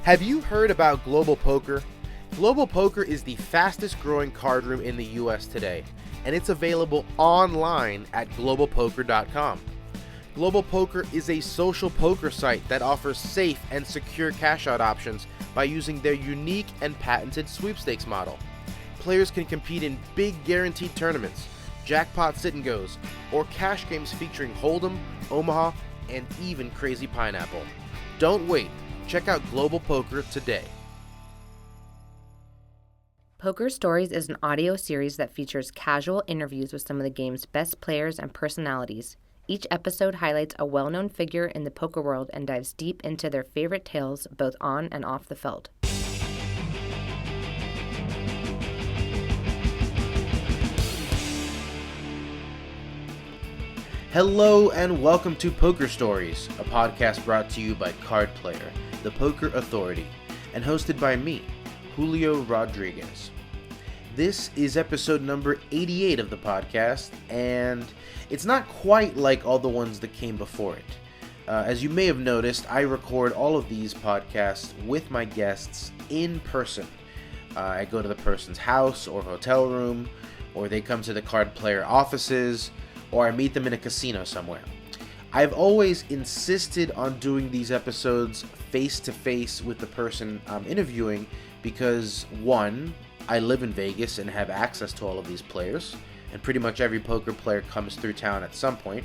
Have you heard about Global Poker? Global Poker is the fastest growing card room in the US today, and it's available online at globalpoker.com. Global Poker is a social poker site that offers safe and secure cash out options by using their unique and patented sweepstakes model. Players can compete in big guaranteed tournaments, jackpot sit and goes, or cash games featuring Hold'em, Omaha, and even Crazy Pineapple. Don't wait. Check out Global Poker today. Poker Stories is an audio series that features casual interviews with some of the game's best players and personalities. Each episode highlights a well-known figure in the poker world and dives deep into their favorite tales both on and off the feld. Hello and welcome to Poker Stories, a podcast brought to you by Card Player, the Poker Authority, and hosted by me, Julio Rodriguez. This is episode number 88 of the podcast, and it's not quite like all the ones that came before it. As you may have noticed, I record all of these podcasts with my guests in person. I go to the person's house or hotel room, or they come to the Card Player offices, or I meet them in a casino somewhere. I've always insisted on doing these episodes face-to-face with the person I'm interviewing because, one, I live in Vegas and have access to all of these players, and pretty much every poker player comes through town at some point.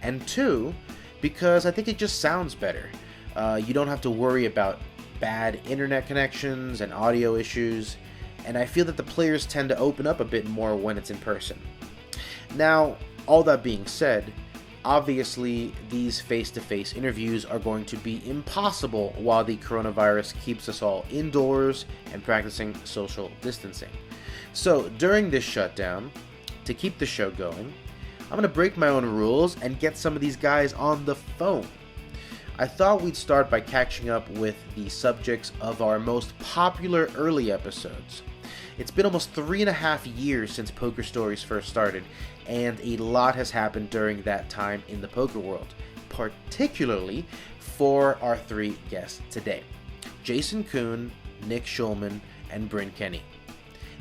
And two, because I think it just sounds better. You don't have to worry about bad internet connections and audio issues, and I feel that the players tend to open up a bit more when it's in person. Now, all that being said, obviously these face-to-face interviews are going to be impossible while the coronavirus keeps us all indoors and practicing social distancing. So during this shutdown, to keep the show going, I'm going to break my own rules and get some of these guys on the phone. I thought we'd start by catching up with the subjects of our most popular early episodes. It's been almost 3.5 years since Poker Stories first started, and a lot has happened during that time in the poker world, particularly for our three guests today: Jason Kuhn, Nick Schulman, and Bryn Kenney.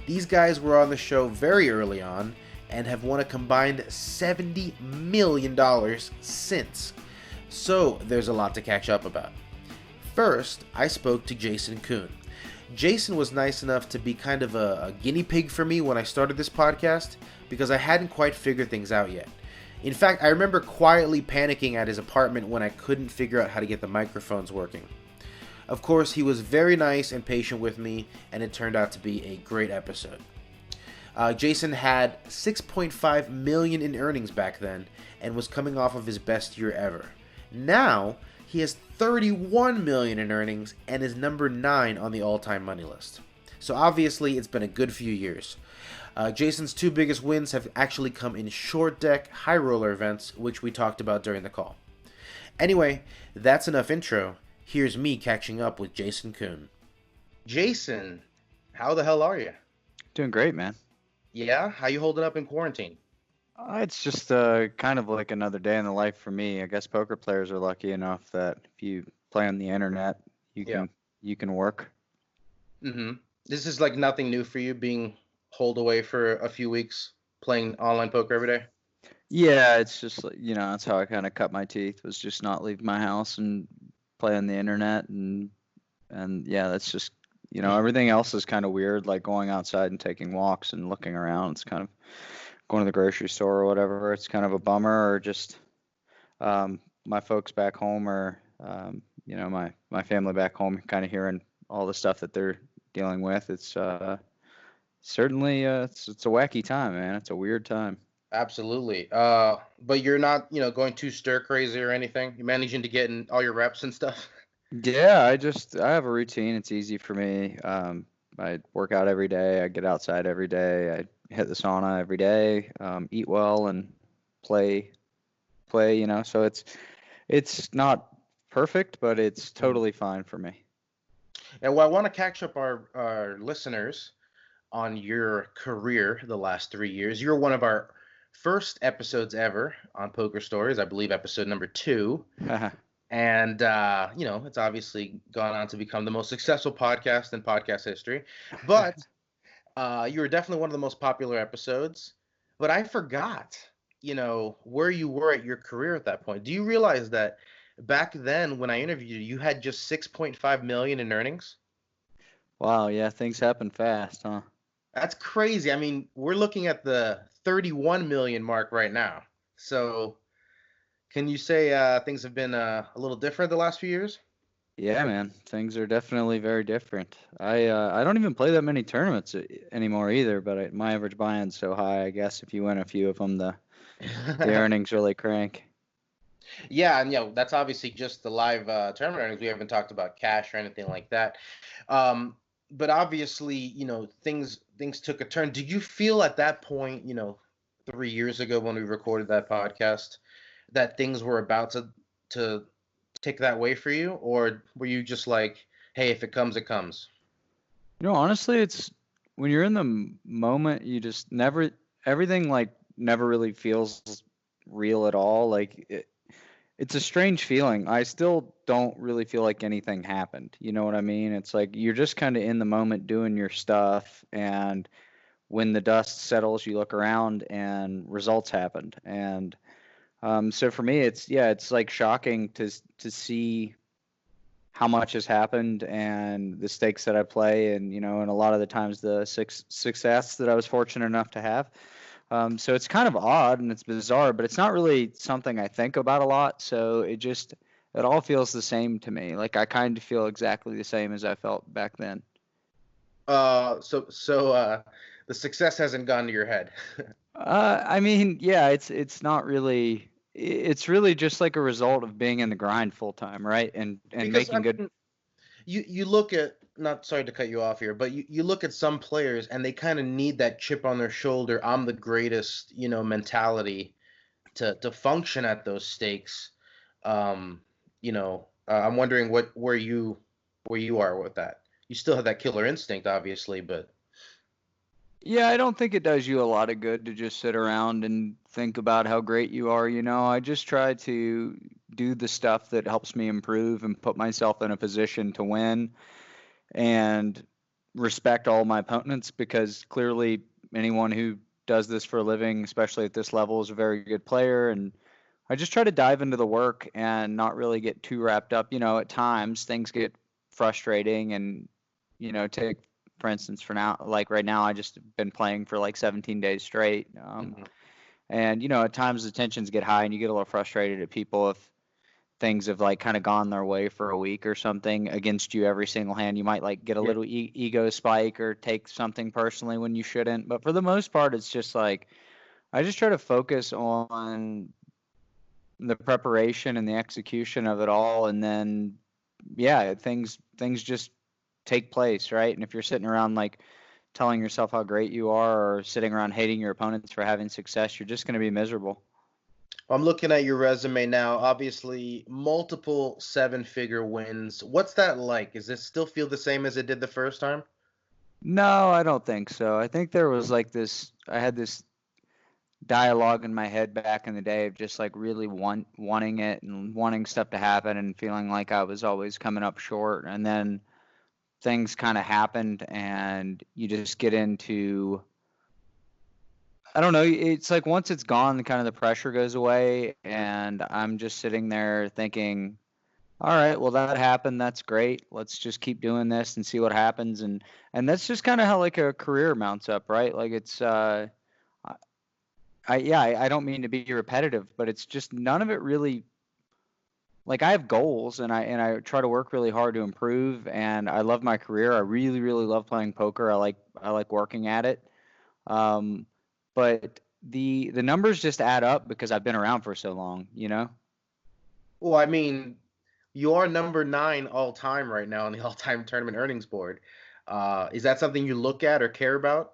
These guys were on the show very early on and have won a combined $70 million since. So there's a lot to catch up about. First, I spoke to Jason Kuhn. Jason was nice enough to be kind of a guinea pig for me when I started this podcast because I hadn't quite figured things out yet. In fact, I remember quietly panicking at his apartment when I couldn't figure out how to get the microphones working. Of course, he was very nice and patient with me, and it turned out to be a great episode. Jason had $6.5 million in earnings back then and was coming off of his best year ever. Now, he has $31 million in earnings and is number 9 on the all-time money list. So obviously, it's been a good few years. Jason's two biggest wins have actually come in short deck high roller events, which we talked about during the call. Anyway, that's enough intro. Here's me catching up with Jason Kuhn. Jason, how the hell are you? Doing great, man. Yeah? How you holding up in quarantine? It's just kind of like another day in the life for me. I guess poker players are lucky enough that if you play on the internet, you can work. Mm-hmm. This is like nothing new for you, being holed away for a few weeks, playing online poker every day? Yeah, it's just like, that's how I kind of cut my teeth, was just not leave my house and play on the internet. And yeah, that's just, everything else is kind of weird, like going outside and taking walks and looking around. It's kind of going to the grocery store or whatever. It's kind of a bummer, or just my folks back home, or my family back home, kind of hearing all the stuff that they're dealing with. It's certainly it's a wacky time, man. It's a weird time. Absolutely. But you're not, going too stir crazy or anything. You're managing to get in all your reps and stuff. Yeah, I have a routine. It's easy for me. I work out every day. I get outside every day. I hit the sauna every day. Eat well and play. So it's not perfect, but it's totally fine for me. And well, I want to catch up our listeners on your career the last 3 years. You're one of our first episodes ever on Poker Stories, I believe episode number 2. And it's obviously gone on to become the most successful podcast in podcast history. But you were definitely one of the most popular episodes. But I forgot, where you were at your career at that point. Do you realize that back then when I interviewed you, you had just 6.5 million in earnings? Wow, yeah, things happen fast, huh? That's crazy. I mean, we're looking at the 31 million mark right now. So, can you say things have been a little different the last few years? Yeah, man, things are definitely very different. I don't even play that many tournaments anymore either, but my average buy-in's so high. I guess if you win a few of them, the earnings really crank. Yeah, and that's obviously just the live tournament earnings. We haven't talked about cash or anything like that. Um, but obviously, things took a turn. Did you feel at that point, 3 years ago when we recorded that podcast, that things were about to take that way for you, or were you just like, hey, if it comes, it comes? Honestly, it's when you're in the moment, you just never, everything like never really feels real at all. Like it's a strange feeling. I still don't really feel like anything happened. You know what I mean? It's like you're just kind of in the moment doing your stuff, and when the dust settles, you look around and results happened. And so for me, it's like shocking to see how much has happened and the stakes that I play, and a lot of the times the success that I was fortunate enough to have. So it's kind of odd and it's bizarre, but it's not really something I think about a lot. So it all feels the same to me. Like I kind of feel exactly the same as I felt back then. So the success hasn't gone to your head. I mean, yeah, it's not really. It's really just like a result of being in the grind full time, right? And Because I making good. mean, you look at, not sorry to cut you off here, but you look at some players and they kind of need that chip on their shoulder, I'm the greatest, mentality to function at those stakes. I'm wondering where you are with that. You still have that killer instinct, obviously, but Yeah, I don't think it does you a lot of good to just sit around and think about how great you are. I just try to do the stuff that helps me improve and put myself in a position to win and respect all my opponents because clearly anyone who does this for a living, especially at this level, is a very good player. And I just try to dive into the work and not really get too wrapped up. At times things get frustrating and, take for instance, for now, like right now, I just been playing for like 17 days straight. Mhm. And, at times the tensions get high and you get a little frustrated at people if things have like kind of gone their way for a week or something against you every single hand. You might like get a Yeah. little ego spike or take something personally when you shouldn't. But for the most part, it's just like I just try to focus on the preparation and the execution of it all. And then, yeah, things just take place, right? And if you're sitting around like telling yourself how great you are or sitting around hating your opponents for having success, you're just going to be miserable. I'm looking at your resume now. Obviously, multiple seven-figure wins. What's that like? Does it still feel the same as it did the first time? No, I don't think so. I think there was like I had this dialogue in my head back in the day of just like really wanting it and wanting stuff to happen and feeling like I was always coming up short. And then things kind of happened and you just get into, I don't know, it's like once it's gone, kind of the pressure goes away. And I'm just sitting there thinking, all right, well that happened. That's great. Let's just keep doing this and see what happens. And that's just kind of how like a career mounts up, right? Like it's I don't mean to be repetitive, but it's just none of it really, like I have goals and I try to work really hard to improve and I love my career. I really really love playing poker. I like working at it. Um, but the numbers just add up because I've been around for so long. Well, I mean, you are number 9 all time right now on the all-time tournament earnings board. Is that something you look at or care about?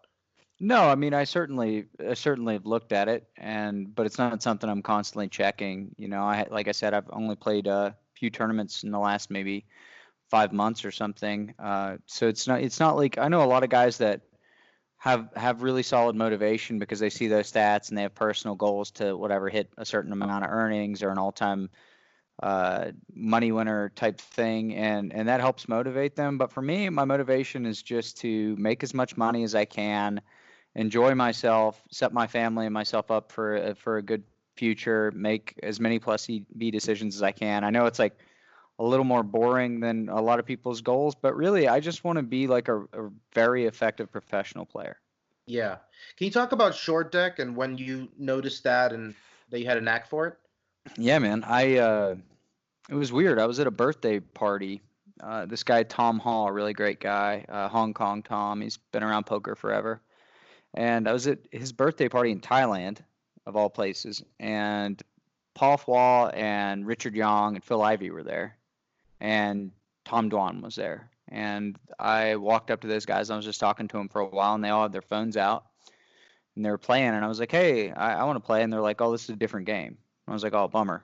No, I mean I certainly have looked at it but it's not something I'm constantly checking. Like I said, I've only played a few tournaments in the last maybe 5 months or something. So it's not like I know a lot of guys that have really solid motivation because they see those stats and they have personal goals to whatever hit a certain amount of earnings or an all-time money winner type thing, and that helps motivate them. But for me, my motivation is just to make as much money as I can, enjoy myself, set my family and myself up for a good future, make as many plus B decisions as I can. I know it's like a little more boring than a lot of people's goals, but really I just want to be like a very effective professional player. Yeah. Can you talk about short deck and when you noticed that and that you had a knack for it? Yeah, man. It was weird. I was at a birthday party. This guy Tom Hall, a really great guy, Hong Kong Tom. He's been around poker forever. And I was at his birthday party in Thailand, of all places, and Paul Fwa and Richard Young and Phil Ivey were there, and Tom Dwan was there. And I walked up to those guys. I was just talking to them for a while, and they all had their phones out, and they were playing. And I was like, hey, I want to play. And they're like, oh, this is a different game. I was like, oh, bummer.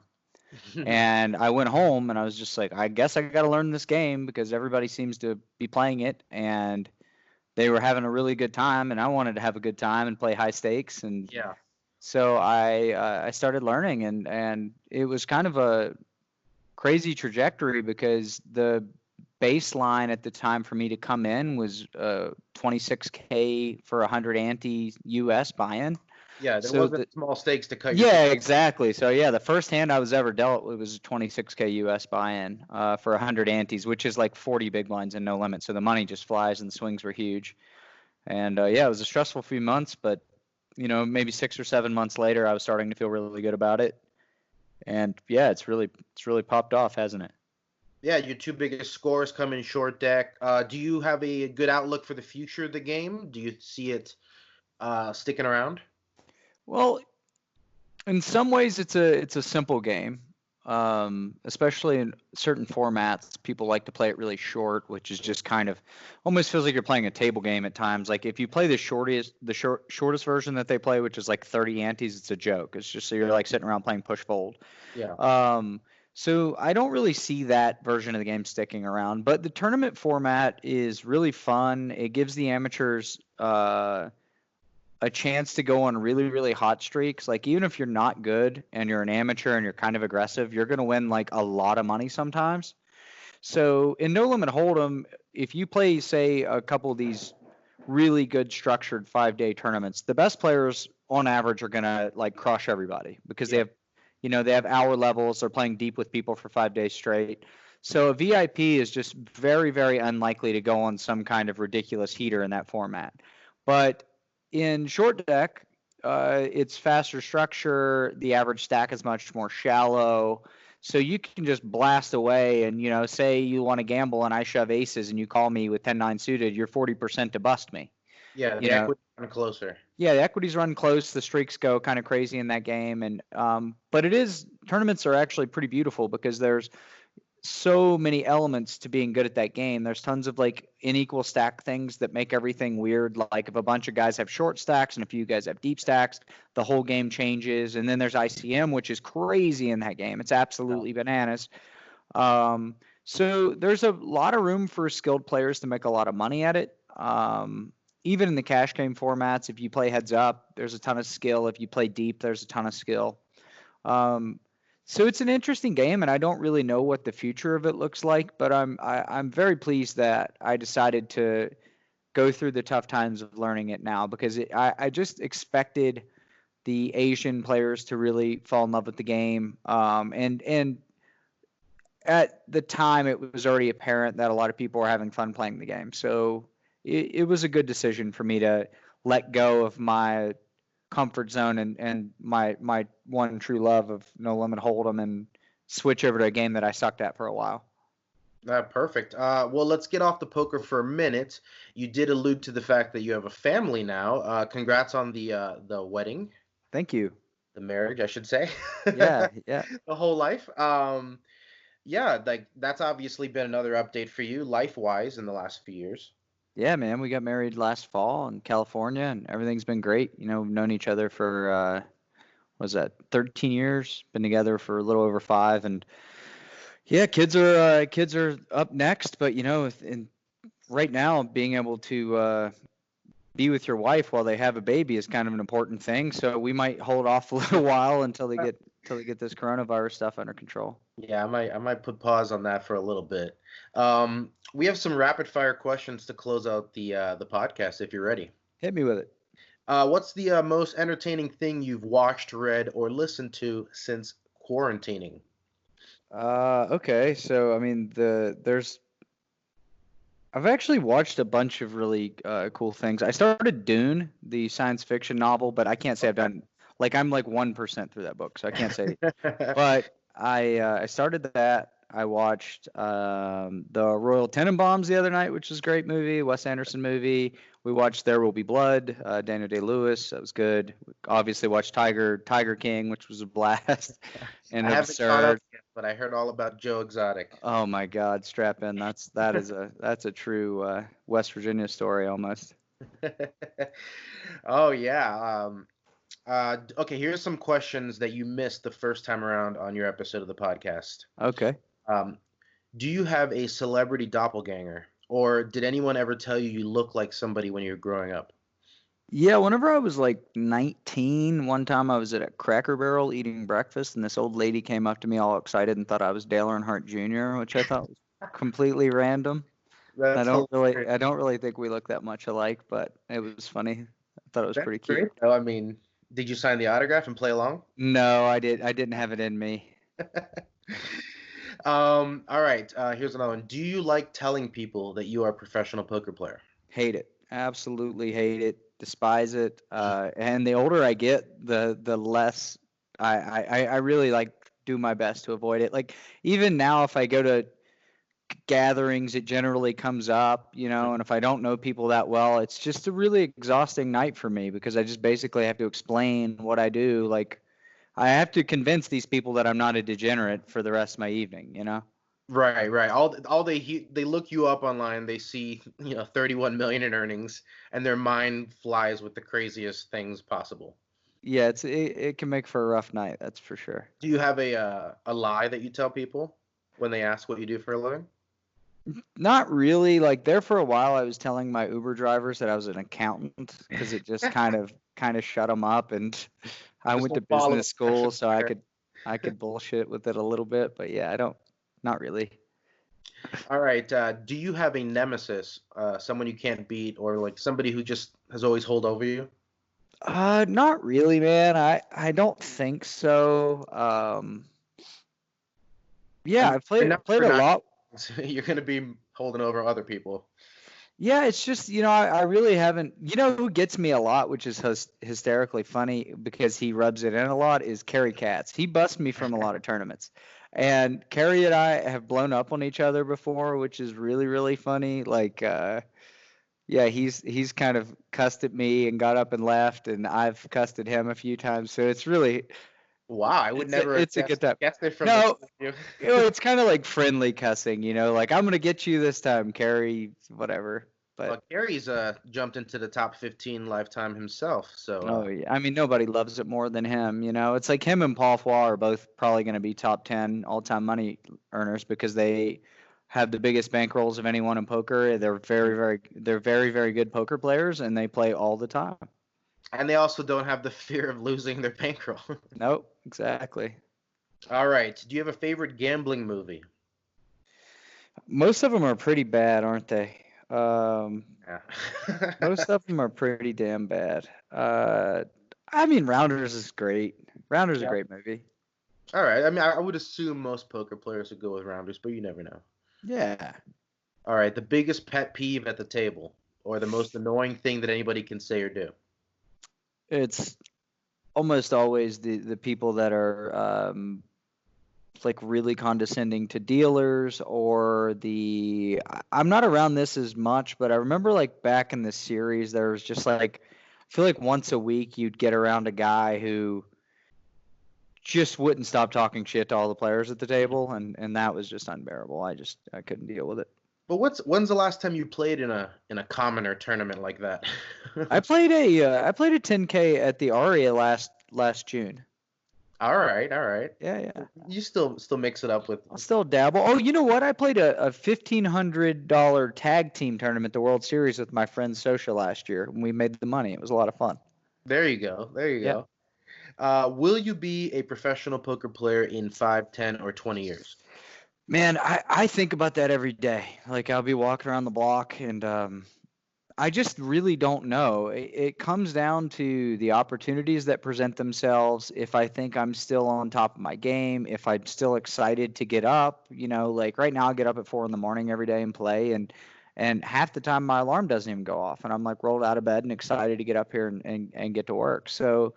And I went home, and I was just like, I guess I got to learn this game because everybody seems to be playing it. And they were having a really good time, and I wanted to have a good time and play high stakes. And Yeah. so I started learning, and it was kind of a crazy trajectory because the baseline at the time for me to come in was $26K for 100 ante US buy-in. Yeah, there So wasn't small stakes to cut your Yeah, ticket. exactly. So yeah, the first hand I was ever dealt, it was a 26K US buy-in for 100 antes, which is like 40 big blinds and no limit. So the money just flies and the swings were huge. And yeah, it was a stressful few months, but maybe 6 or 7 months later, I was starting to feel really good about it. And yeah, it's really popped off, hasn't it? Yeah, your two biggest scores come in short deck. Do you have a good outlook for the future of the game? Do you see it sticking around? Well, in some ways, it's a simple game. Especially in certain formats, people like to play it really short, which is just kind of almost feels like you're playing a table game at times. Like if you play the shortest version that they play, which is like 30 antes, it's a joke. It's just so you're like sitting around playing push fold. Yeah. So I don't really see that version of the game sticking around, but the tournament format is really fun. It gives the amateurs a chance to go on really, really hot streaks. Like even if you're not good and you're an amateur and you're kind of aggressive, you're going to win like a lot of money sometimes. So in No Limit Hold'em, if you play, say, a couple of these really good structured 5-day tournaments, the best players on average are going to like crush everybody because they have hour levels. They're playing deep with people for 5 days straight. So a VIP is just very, very unlikely to go on some kind of ridiculous heater in that format. But in short deck, it's faster structure. The average stack is much more shallow. So you can just blast away and, say you want to gamble and I shove aces and you call me with 10-9 suited, you're 40% to bust me. Yeah, the equity run closer. Yeah, the equities run close. The streaks go kind of crazy in that game. And but tournaments are actually pretty beautiful because there's so many elements to being good at that game. There's tons of like unequal stack things that make everything weird. Like if a bunch of guys have short stacks and a few guys have deep stacks, the whole game changes. And then there's ICM, which is crazy in that game. It's absolutely bananas. So there's a lot of room for skilled players to make a lot of money at it. Even in the cash game formats, if you play heads up, there's a ton of skill. If you play deep, there's a ton of skill. So it's an interesting game, and I don't really know what the future of it looks like, but I'm very pleased that I decided to go through the tough times of learning it now because I just expected the Asian players to really fall in love with the game. And at the time, it was already apparent that a lot of people were having fun playing the game. So it was a good decision for me to let go of my comfort zone and my one true love of No Limit Hold'em and switch over to a game that I sucked at for a while. Perfect. Well, let's get off the poker for a minute. You did allude to the fact that you have a family now. Congrats on the wedding. Thank you. The marriage, I should say. Yeah. The whole life. Yeah, like that's obviously been another update for you life-wise in the last few years. Yeah, man, we got married last fall in California, and everything's been great. We've known each other for, 13 years, been together for a little over 5, and yeah, kids are up next, but right now being able to be with your wife while they have a baby is kind of an important thing. So we might hold off a little while until they get this coronavirus stuff under control. Yeah, I might put pause on that for a little bit. We have some rapid fire questions to close out the podcast if you're ready. Hit me with it. What's the most entertaining thing you've watched, read, or listened to since quarantining? Okay, so I mean I've actually watched a bunch of really cool things. I started Dune, the science fiction novel, but I can't say I've done like I'm like 1% through that book, so I can't say. But I started that. I watched the Royal Tenenbaums the other night, which is a great movie, Wes Anderson movie. We watched There Will Be Blood, Daniel Day-Lewis. That was good. We obviously watched Tiger King, which was a blast and I haven't caught up absurd. yet, but I heard all about Joe Exotic. Oh my God, strap in. That's a true West Virginia story almost. Oh yeah. Okay, here's some questions that you missed the first time around on your episode of the podcast. Okay. Um, do you have a celebrity doppelganger, or did anyone ever tell you you look like somebody when you were growing up? Yeah, whenever I was like 19, one time I was at a Cracker Barrel eating breakfast, and this old lady came up to me all excited and thought I was Dale Earnhardt Jr., which I thought was completely random. That's hilarious. I don't really think we look that much alike, but it was funny. I thought it was That's pretty cute. great, though. I mean, did you sign the autograph and play along? No, I didn't have it in me. All right. Here's another one. Do you like telling people that you are a professional poker player? Hate it. Absolutely hate it. Despise it. And the older I get, the less I really like do my best to avoid it. Like even now, if I go to gatherings, it generally comes up, and if I don't know people that well, it's just a really exhausting night for me because I just basically have to explain what I do. Like I have to convince these people that I'm not a degenerate for the rest of my evening. Right, right. All they look you up online, they see, 31 million in earnings, and their mind flies with the craziest things possible. Yeah, it can make for a rough night, that's for sure. Do you have a lie that you tell people when they ask what you do for a living? Not really. Like there for a while, I was telling my Uber drivers that I was an accountant because it just kind of shut them up, and I Just went to don't follow business school, so there. I could bullshit with it a little bit, but yeah, not really. All right. Do you have a nemesis, someone you can't beat, or like somebody who just has always hold over you? Not really, man. I don't think so. Yeah, Enough I've played for a not. lot. You're gonna be holding over other people. Yeah, it's just, I really haven't. You know who gets me a lot, which is hysterically funny because he rubs it in a lot, is Kerry Katz. He busts me from a lot of tournaments. And Kerry and I have blown up on each other before, which is really, really funny. Like, yeah, he's kind of cussed at me and got up and left, and I've cussed at him a few times. So it's really, Wow, I would never have it's a good time. guessed it from the No, two of you. it's kind of like friendly cussing, like I'm gonna get you this time, Kerry, whatever. Well, But Gary's jumped into the top 15 lifetime himself, so oh yeah, I mean nobody loves it more than him. It's like him and Paul Foy are both probably gonna be top 10 all-time money earners because they have the biggest bankrolls of anyone in poker. They're very, very good poker players, and they play all the time. and they also don't have the fear of losing their bankroll. Nope, exactly. All right. Do you have a favorite gambling movie? Most of them are pretty bad, aren't they? Yeah. Most of them are pretty damn bad. I mean, Rounders is great. Rounders is a Yeah. great movie. All right. I mean, I would assume most poker players would go with rounders, but you never know. Yeah. All right. The biggest pet peeve at the table, or the most annoying thing that anybody can say or do. It's almost always the people that are like really condescending to dealers or I'm not around this as much, but I remember like back in the series there was just like I feel like once a week you'd get around a guy who just wouldn't stop talking shit to all the players at the table, and that was just unbearable. I couldn't deal with it. But when's the last time you played in a commoner tournament like that? I played a 10K at the Aria last June. All right, all right. Yeah. You still mix it up with. I'll still dabble. Oh, you know what? I played a $1,500 tag team tournament, the World Series, with my friend Sosha last year, and we made the money. It was a lot of fun. There you go. There you Yeah. go. Will you be a professional poker player in 5, 10, or 20 years? Man, I think about that every day. Like I'll be walking around the block and I just really don't know. It comes down to the opportunities that present themselves. If I think I'm still on top of my game, if I'm still excited to get up, like right now I get up at 4 in the morning every day and play, and half the time my alarm doesn't even go off, and I'm like rolled out of bed and excited to get up here and get to work. So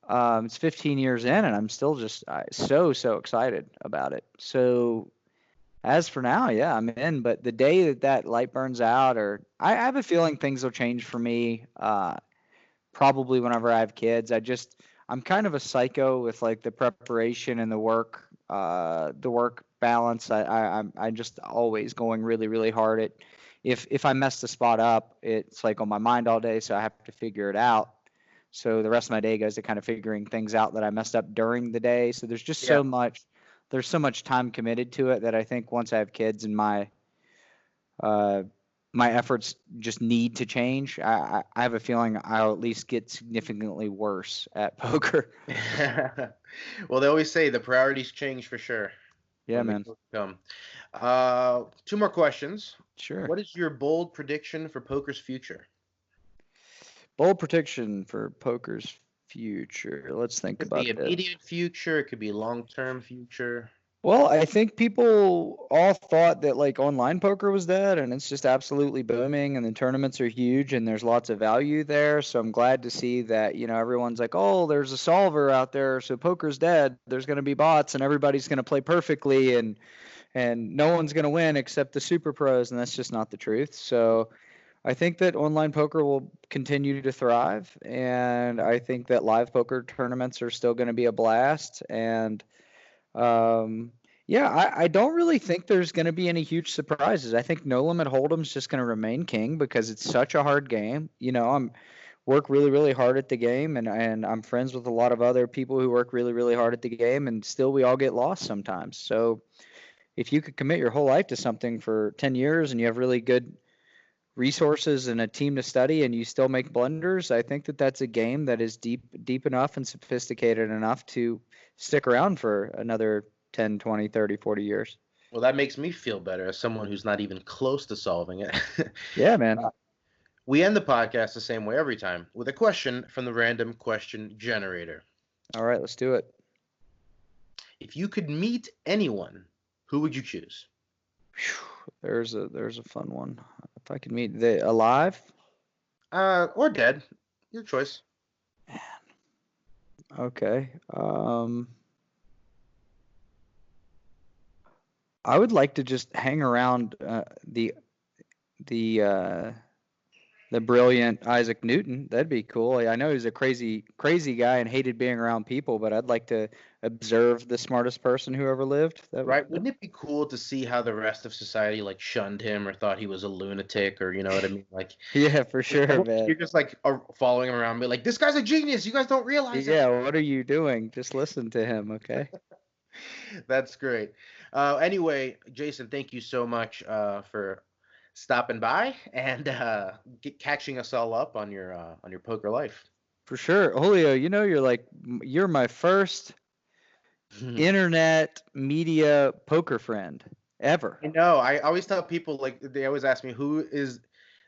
it's 15 years in, and I'm still just so excited about it. So as for now, yeah, I'm in. But the day that light burns out, or I have a feeling things will change for me. Probably whenever I have kids. I'm kind of a psycho with like the preparation and the work balance. I'm just always going really, really hard at. If I mess the spot up, it's like on my mind all day, so I have to figure it out. So the rest of my day goes to kind of figuring things out that I messed up during the day. So there's just so much. There's so much time committed to it that I think once I have kids and my efforts just need to change, I have a feeling I'll at least get significantly worse at poker. Well, they always say the priorities change for sure. Yeah, man. Come. 2 more questions. Sure. What is your bold prediction for poker's future? Bold prediction for poker's future. Let's think about it. It could be immediate future. It could be long-term future. Well, I think people all thought that like online poker was dead, and it's just absolutely booming, and the tournaments are huge, and there's lots of value there. So I'm glad to see that, everyone's like, oh, there's a solver out there, so poker's dead. There's going to be bots, and everybody's going to play perfectly, and no one's going to win except the super pros, and that's just not the truth. So I think that online poker will continue to thrive, and I think that live poker tournaments are still going to be a blast. And I don't really think there's going to be any huge surprises. I think no limit hold'em's just going to remain king because it's such a hard game. I'm work really, really hard at the game, and I'm friends with a lot of other people who work really, really hard at the game, and still we all get lost sometimes. So if you could commit your whole life to something for 10 years and you have really good resources and a team to study and you still make blunders, I think that that's a game that is deep enough and sophisticated enough to stick around for another 10, 20, 30, 40 years. Well, that makes me feel better as someone who's not even close to solving it. Yeah, man. We end the podcast the same way every time with a question from the random question generator. All right, let's do it. If you could meet anyone, who would you choose? There's a fun one. If I could meet alive? Or dead. Your choice. Man. Okay. I would like to just hang around the brilliant Isaac Newton. That'd be cool. I know he's a crazy guy and hated being around people, but I'd like to observe the smartest person who ever lived. Right? Wouldn't it be cool to see how the rest of society like shunned him or thought he was a lunatic, or you know what I mean? Like, yeah, for sure, man. You're just like following him around, be like, this guy's a genius. You guys don't realize. Yeah, what are you doing? Just listen to him, okay? That's great. Anyway, Jason, thank you so much for stopping by and catching us all up on your poker life. For sure. Julio, you're my first internet media poker friend ever. I know. I always tell people, like, they always ask me who is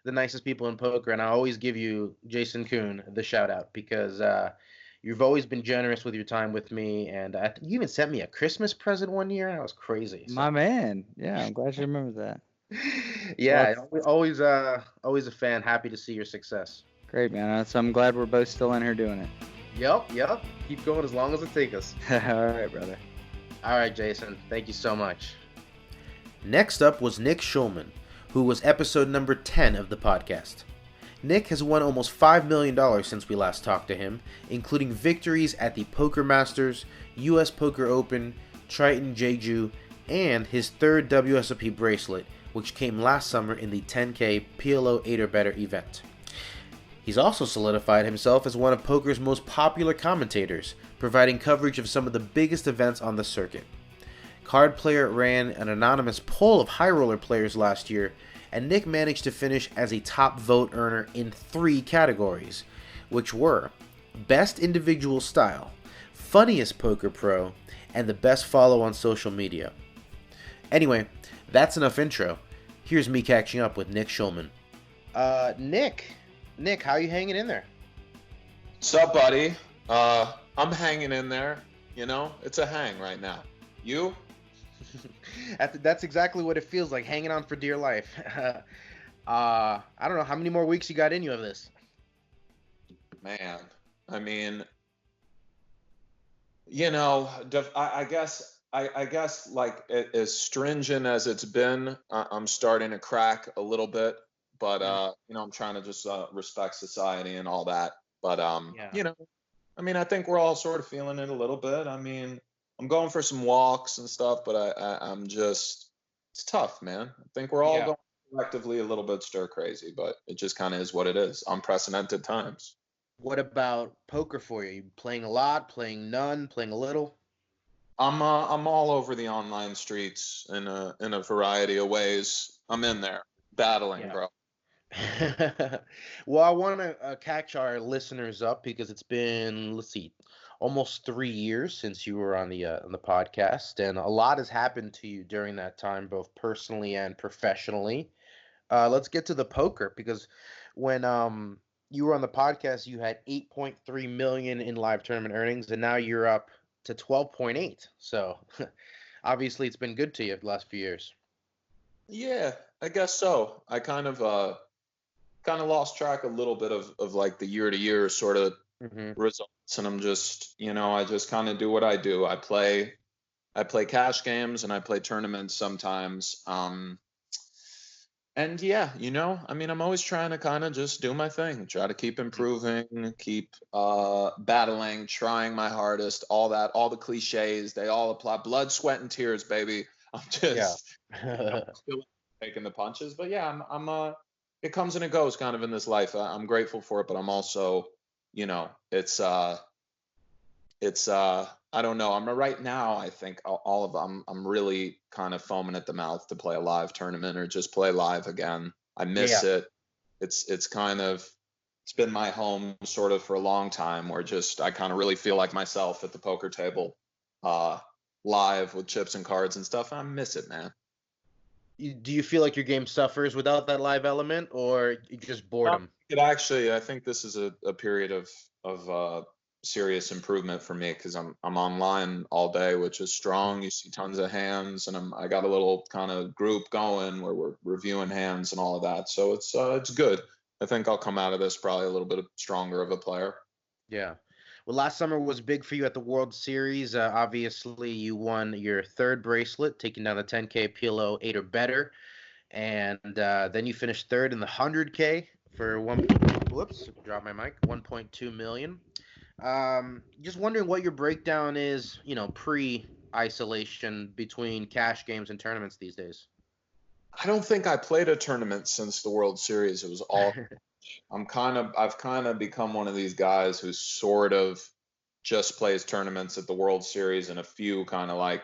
the nicest people in poker, and I always give you Jason Kuhn the shout out because you've always been generous with your time with me, and I think you even sent me a Christmas present one year. That was crazy. So. My man. Yeah, I'm glad you remember that. Yeah, always a fan. Happy to see your success. Great, man. So I'm glad we're both still in here doing it. Yep. Keep going as long as it takes us. All right, brother. All right, Jason. Thank you so much. Next up was Nick Schulman, who was episode number 10 of the podcast. Nick has won almost $5 million since we last talked to him, including victories at the Poker Masters, US Poker Open, Triton Jeju, and his third WSOP bracelet, which came last summer in the 10K PLO 8 or better event. He's also solidified himself as one of poker's most popular commentators, providing coverage of some of the biggest events on the circuit. Card Player ran an anonymous poll of high roller players last year, and Nick managed to finish as a top vote earner in 3 categories, which were Best Individual Style, funniest poker pro, and the best follow on social media. Anyway, that's enough intro. Here's me catching up with Nick Schulman. Nick, how you hanging in there? What's up, buddy? I'm hanging in there. You know, it's a hang right now. You? That's exactly what it feels like, hanging on for dear life. I don't know, how many more weeks you got in you of this? Man, I mean, you know, I guess like as stringent as it's been, I'm starting to crack a little bit, but you know, I'm trying to just respect society and all that. But you know, I mean, I think we're all sort of feeling it a little bit. I mean, I'm going for some walks and stuff, but I'm just, it's tough, man. I think we're all going collectively a little bit stir crazy, but it just kind of is what it is. Unprecedented times. What about poker for you? You playing a lot, playing none, playing a little? I'm all over the online streets in a variety of ways. I'm in there battling, bro. Well, I want to catch our listeners up because it's been, let's see, almost 3 years since you were on the podcast, and a lot has happened to you during that time, both personally and professionally. Let's get to the poker, because when you were on the podcast, you had 8.3 million in live tournament earnings, and now you're up to 12.8. So obviously, it's been good to you the last few years. Yeah, I guess so. I kind of lost track a little bit of like the year to year sort of results, and I'm just, you know, I just kind of do what I do. I play cash games and I play tournaments sometimes. And yeah, you know, I mean, I'm always trying to kind of just do my thing, try to keep improving, keep battling, trying my hardest, all that, all the cliches, they all apply. Blood, sweat, and tears, baby. I'm just I'm still taking the punches. But yeah, I'm it comes and it goes kind of in this life. I'm grateful for it, but I'm also, you know, it's I don't know. Right now, I think all of I'm really kind of foaming at the mouth to play a live tournament or just play live again. I miss it. It's kind of, it's been my home sort of for a long time, where just I kind of really feel like myself at the poker table, live with chips and cards and stuff. I miss it, man. Do you feel like your game suffers without that live element, or just boredom? I think this is a period of serious improvement for me, because I'm online all day, which is strong. You see tons of hands, and I got a little kind of group going where we're reviewing hands and all of that. So it's good. I think I'll come out of this probably a little bit stronger of a player. Yeah. Well, last summer was big for you at the World Series. Obviously, you won your third bracelet, taking down the 10K PLO 8 or better, and then you finished third in the 100K for dropped my mic, 1.2 million. Just wondering what your breakdown is, you know, pre-isolation between cash games and tournaments these days. I don't think I played a tournament since the World Series. It was all I've kind of become one of these guys who sort of just plays tournaments at the World Series and a few kind of like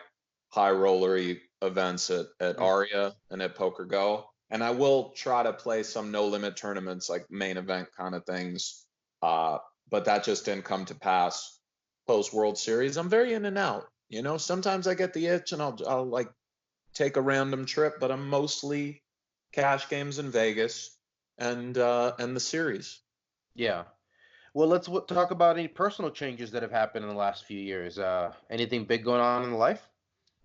high rollery events at Aria and at Poker Go. And I will try to play some no limit tournaments, like main event kind of things. But that just didn't come to pass post World Series. I'm very in and out. You know, sometimes I get the itch and I'll like take a random trip, but I'm mostly cash games in Vegas and the series. Yeah. Well, let's talk about any personal changes that have happened in the last few years. Anything big going on in life?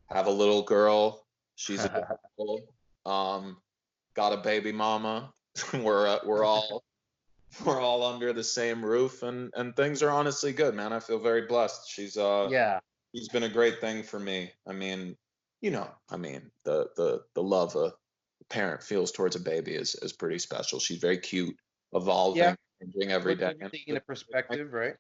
Have a little girl. She's adorable. Got a baby mama. we're all under the same roof, and things are honestly good, man. I feel very blessed. She's been a great thing for me. I mean, you know, the love a parent feels towards a baby is pretty special. She's very cute, evolving, changing every day. Puts everything in a perspective, right?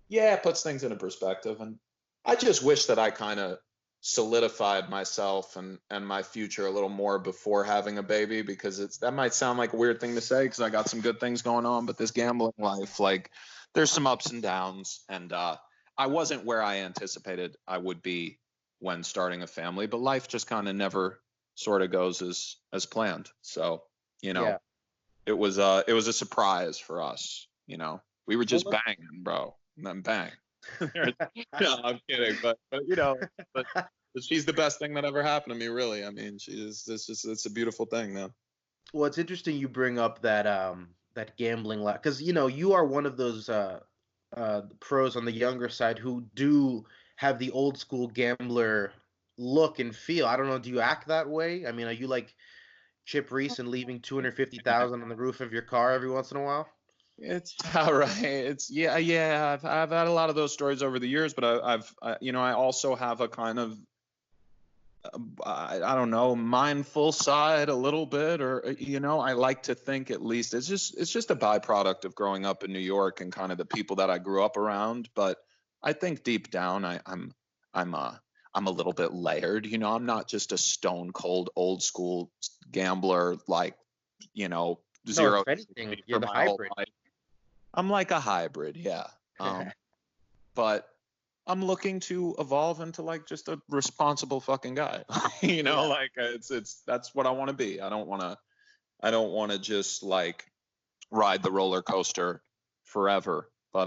Yeah, it puts things into perspective, and I just wish that I kind of solidified myself and my future a little more before having a baby, because that might sound like a weird thing to say because I got some good things going on, but this gambling life, like, there's some ups and downs, and I wasn't where I anticipated I would be when starting a family, but life just kind of never sort of goes as planned. So, you know, it was a surprise for us. You know, we were just banging, bro, and then bang. No, I'm kidding, but but she's the best thing that ever happened to me, really. I mean, it's a beautiful thing, man. Well, it's interesting you bring up that gambling because you are one of those pros on the younger side who do have the old school gambler look and feel. I don't know, do you act that way? I mean, are you like Chip Reese and leaving 250,000 on the roof of your car every once in a while? It's all right. It's yeah. I've had a lot of those stories over the years, but I also have a kind of I don't know, mindful side a little bit, or I like to think at least it's just a byproduct of growing up in New York and kind of the people that I grew up around. But I think deep down I'm a little bit layered. I'm not just a stone cold old school gambler like No, zero if anything, for you're the my whole hybrid. life. I'm like a hybrid, yeah. But I'm looking to evolve into like just a responsible fucking guy. Yeah. Like it's that's what I want to be. I don't want to just like ride the roller coaster forever. But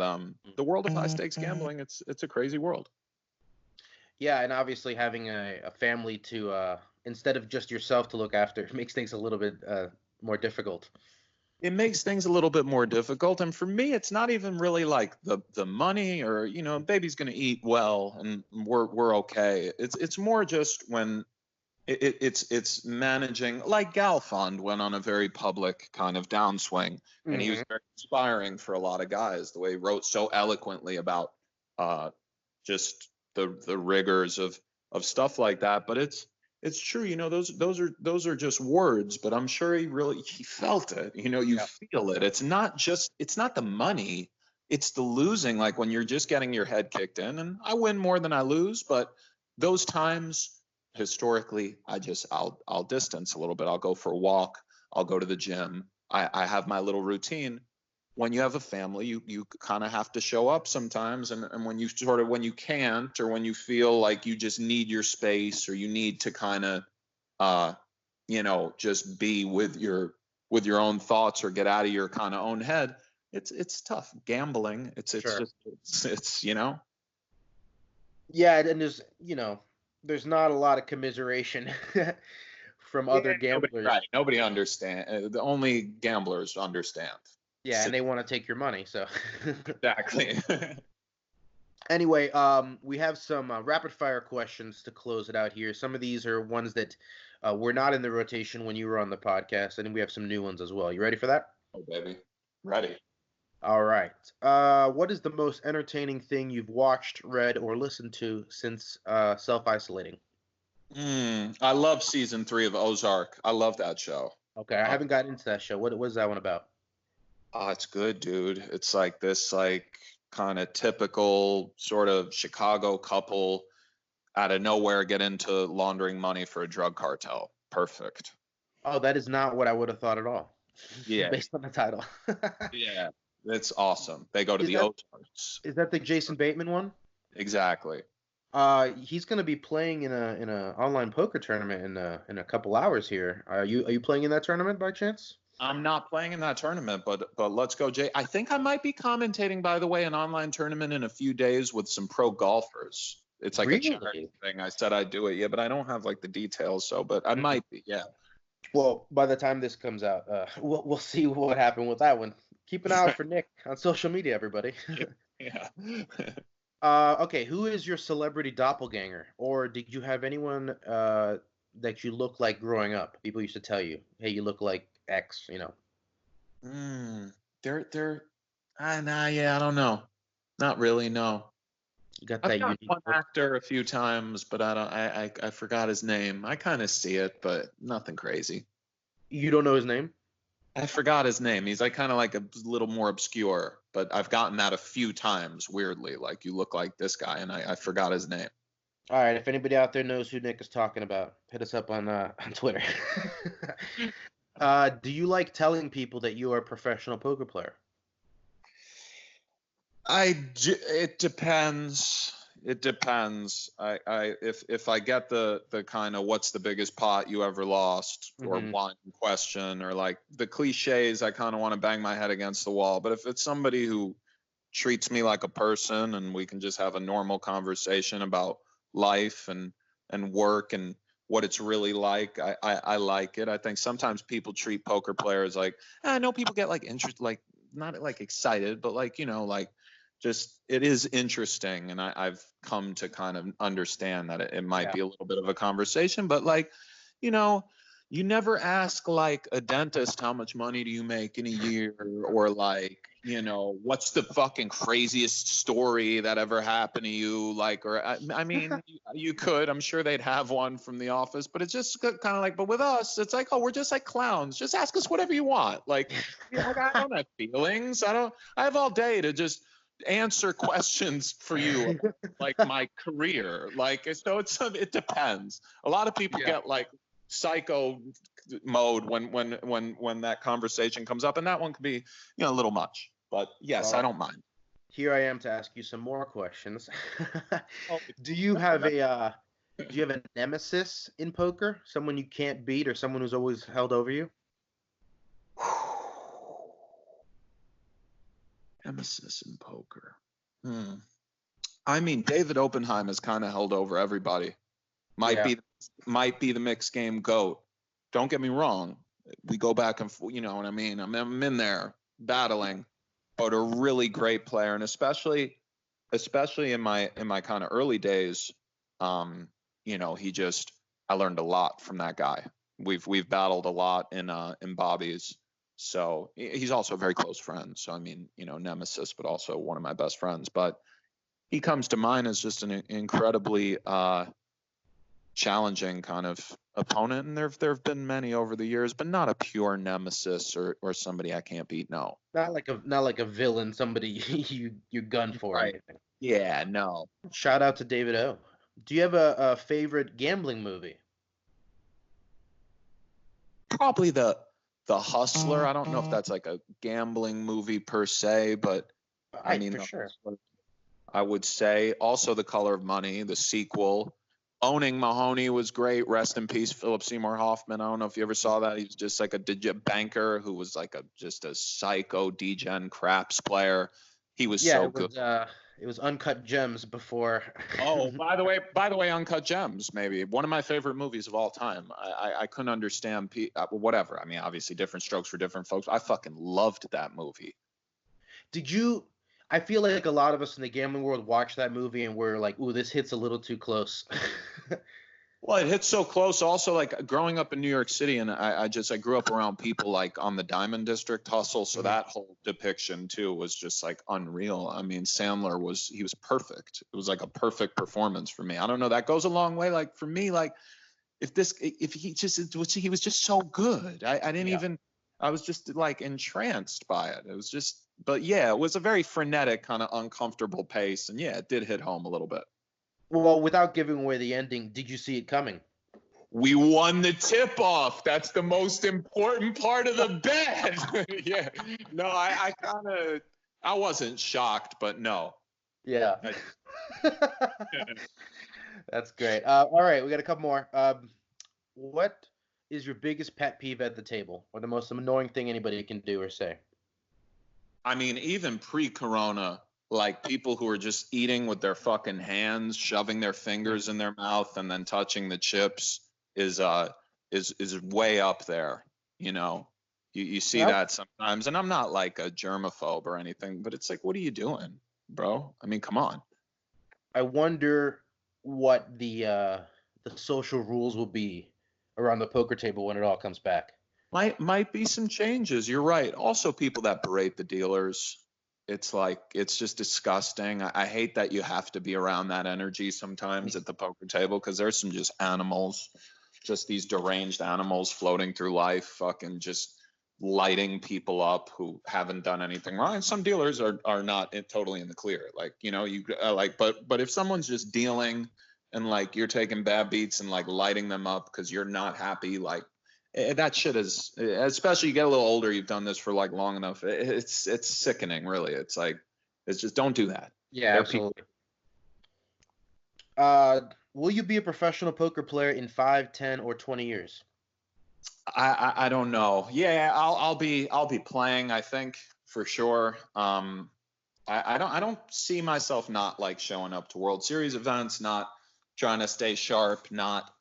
the world of high stakes gambling, it's a crazy world. Yeah, and obviously having a family to instead of just yourself to look after makes things a little bit more difficult. It makes things a little bit more difficult, and for me it's not even really like the money or baby's going to eat well and we're okay. It's more just when it's managing, like Galfond went on a very public kind of downswing, and he was very inspiring for a lot of guys, the way he wrote so eloquently about just the rigors of stuff like that. But it's true, those are just words, but I'm sure he felt it. You feel it. It's not the money, it's the losing, like when you're just getting your head kicked in. And I win more than I lose, but those times historically I'll distance a little bit. I'll go for a walk, I'll go to the gym. I have my little routine. When you have a family, you kind of have to show up sometimes, and when you can't, or when you feel like you just need your space, or you need to kind of just be with your own thoughts, or get out of your kind of own head, it's tough. Gambling, it's Sure. just it's Yeah, and there's not a lot of commiseration from other gamblers. Nobody understand. The only gamblers understand. Yeah, and they want to take your money, so. Exactly. Anyway, we have some rapid fire questions to close it out here. Some of these are ones that were not in the rotation when you were on the podcast, and we have some new ones as well. You ready for that? Oh, baby. Ready. All right. What is the most entertaining thing you've watched, read, or listened to since self-isolating? I love season 3 of Ozark. I love that show. Okay, I haven't gotten into that show. What is that one about? Oh, it's good, dude. It's like this, like, kind of typical sort of Chicago couple out of nowhere get into laundering money for a drug cartel. Perfect. Oh, that is not what I would have thought at all. Yeah. Based on the title. Yeah, it's awesome. They go to the Ozarks. Is that the Jason Bateman one? Exactly. He's going to be playing in a online poker tournament in a couple hours here. Are you playing in that tournament by chance? I'm not playing in that tournament, but let's go, Jay. I think I might be commentating, by the way, an online tournament in a few days with some pro golfers. It's like a charity thing. I said I'd do it, yeah, but I don't have like the details. So, but I might be, yeah. Well, by the time this comes out, we'll see what happened with that one. Keep an eye out for Nick on social media, everybody. Yeah. Okay, who is your celebrity doppelganger, or did you have anyone that you look like growing up? People used to tell you, "Hey, you look like X," I don't know. Not really, no. You got I've that got unique one look. actor a few times, but I forgot his name. I kind of see it, but nothing crazy. You don't know his name? I forgot his name. He's like kind of like a little more obscure, but I've gotten that a few times weirdly. Like, you look like this guy, and I forgot his name. All right, if anybody out there knows who Nick is talking about, hit us up on Twitter. Do you like telling people that you are a professional poker player? It depends. It depends. If I get the kind of what's the biggest pot you ever lost or won question, or like the cliches, I kind of want to bang my head against the wall. But if it's somebody who treats me like a person, and we can just have a normal conversation about life and work and what it's really like. I like it. I think sometimes people treat poker players like, I know people get like interest, like not like excited, but like, like just it is interesting. And I've come to kind of understand that it might be a little bit of a conversation, but like, you never ask like a dentist, how much money do you make in a year, or like, what's the fucking craziest story that ever happened to you? Like, or I mean, you could, I'm sure they'd have one from The Office, but it's just kind of like, but with us, it's like, oh, we're just like clowns. Just ask us whatever you want. Like, I don't have feelings. I have all day to just answer questions for you about, like my career. Like, so it depends. A lot of people get like psycho mode when that conversation comes up, and that one can be a little much, but yes, I don't mind. Here I am to ask you some more questions. Do you have a nemesis in poker, someone you can't beat, or someone who's always held over you? Nemesis in poker. I mean, David Oppenheim has kind of held over everybody. Might be the mixed game GOAT. Don't get me wrong. We go back and you know what I mean. I'm in there battling, but a really great player, and especially in my kind of early days, I learned a lot from that guy. We've battled a lot in Bobby's, so he's also a very close friend. So I mean, nemesis, but also one of my best friends. But he comes to mind as just an incredibly challenging kind of opponent, and there have been many over the years, but not a pure nemesis or somebody I can't beat. No, not like a villain, somebody you gun for. Right. Yeah, no. Shout out to David O. Do you have a favorite gambling movie? Probably the Hustler. I don't know if that's like a gambling movie per se, but I mean, for sure. I would say also The Color of Money, the sequel. Owning Mahoney was great. Rest in peace, Philip Seymour Hoffman. I don't know if you ever saw that. He was just like a banker who was like just a psycho degen craps player. He was so good. It was Uncut Gems before. Oh, by the way, Uncut Gems, maybe one of my favorite movies of all time. I couldn't understand whatever. I mean, obviously different strokes for different folks. I fucking loved that movie. Did you? I feel like a lot of us in the gambling world watch that movie and we're like, ooh, this hits a little too close. Well, it hits so close. Also, like growing up in New York City, and I grew up around people like on the Diamond District hustle. So that whole depiction too was just like unreal. I mean, Sandler was perfect. It was like a perfect performance for me. I don't know. That goes a long way. Like for me, like he was just so good. I didn't even. I was just like entranced by it. It was just. But yeah, it was a very frenetic, kind of uncomfortable pace, and yeah, it did hit home a little bit. Well, without giving away the ending, did you see it coming? We won the tip-off. That's the most important part of the bet. Yeah. No, I wasn't shocked, but no. Yeah. That's great. All right, we got a couple more. What is your biggest pet peeve at the table, or the most annoying thing anybody can do or say? I mean, even pre-corona, like people who are just eating with their fucking hands, shoving their fingers in their mouth and then touching the chips is way up there. You see that sometimes, and I'm not like a germaphobe or anything, but it's like, what are you doing, bro? I mean, come on. I wonder what the social rules will be around the poker table when it all comes back. Might be some changes. You're right. Also, people that berate the dealers, it's just disgusting. I hate that you have to be around that energy sometimes at the poker table, because there's some just animals, just these deranged animals floating through life, fucking just lighting people up who haven't done anything wrong. And some dealers are not totally in the clear. Like, but if someone's just dealing and like you're taking bad beats and like lighting them up because you're not happy, like, that shit is, especially you get a little older, you've done this for like long enough, it's sickening, really. It's like, it's just, don't do that. Yeah, absolutely. Will you be a professional poker player in 5, 10, or 20 years? I don't know. Yeah, I'll be playing, I think, for sure. I don't see myself not like showing up to World Series events, not trying to stay sharp, not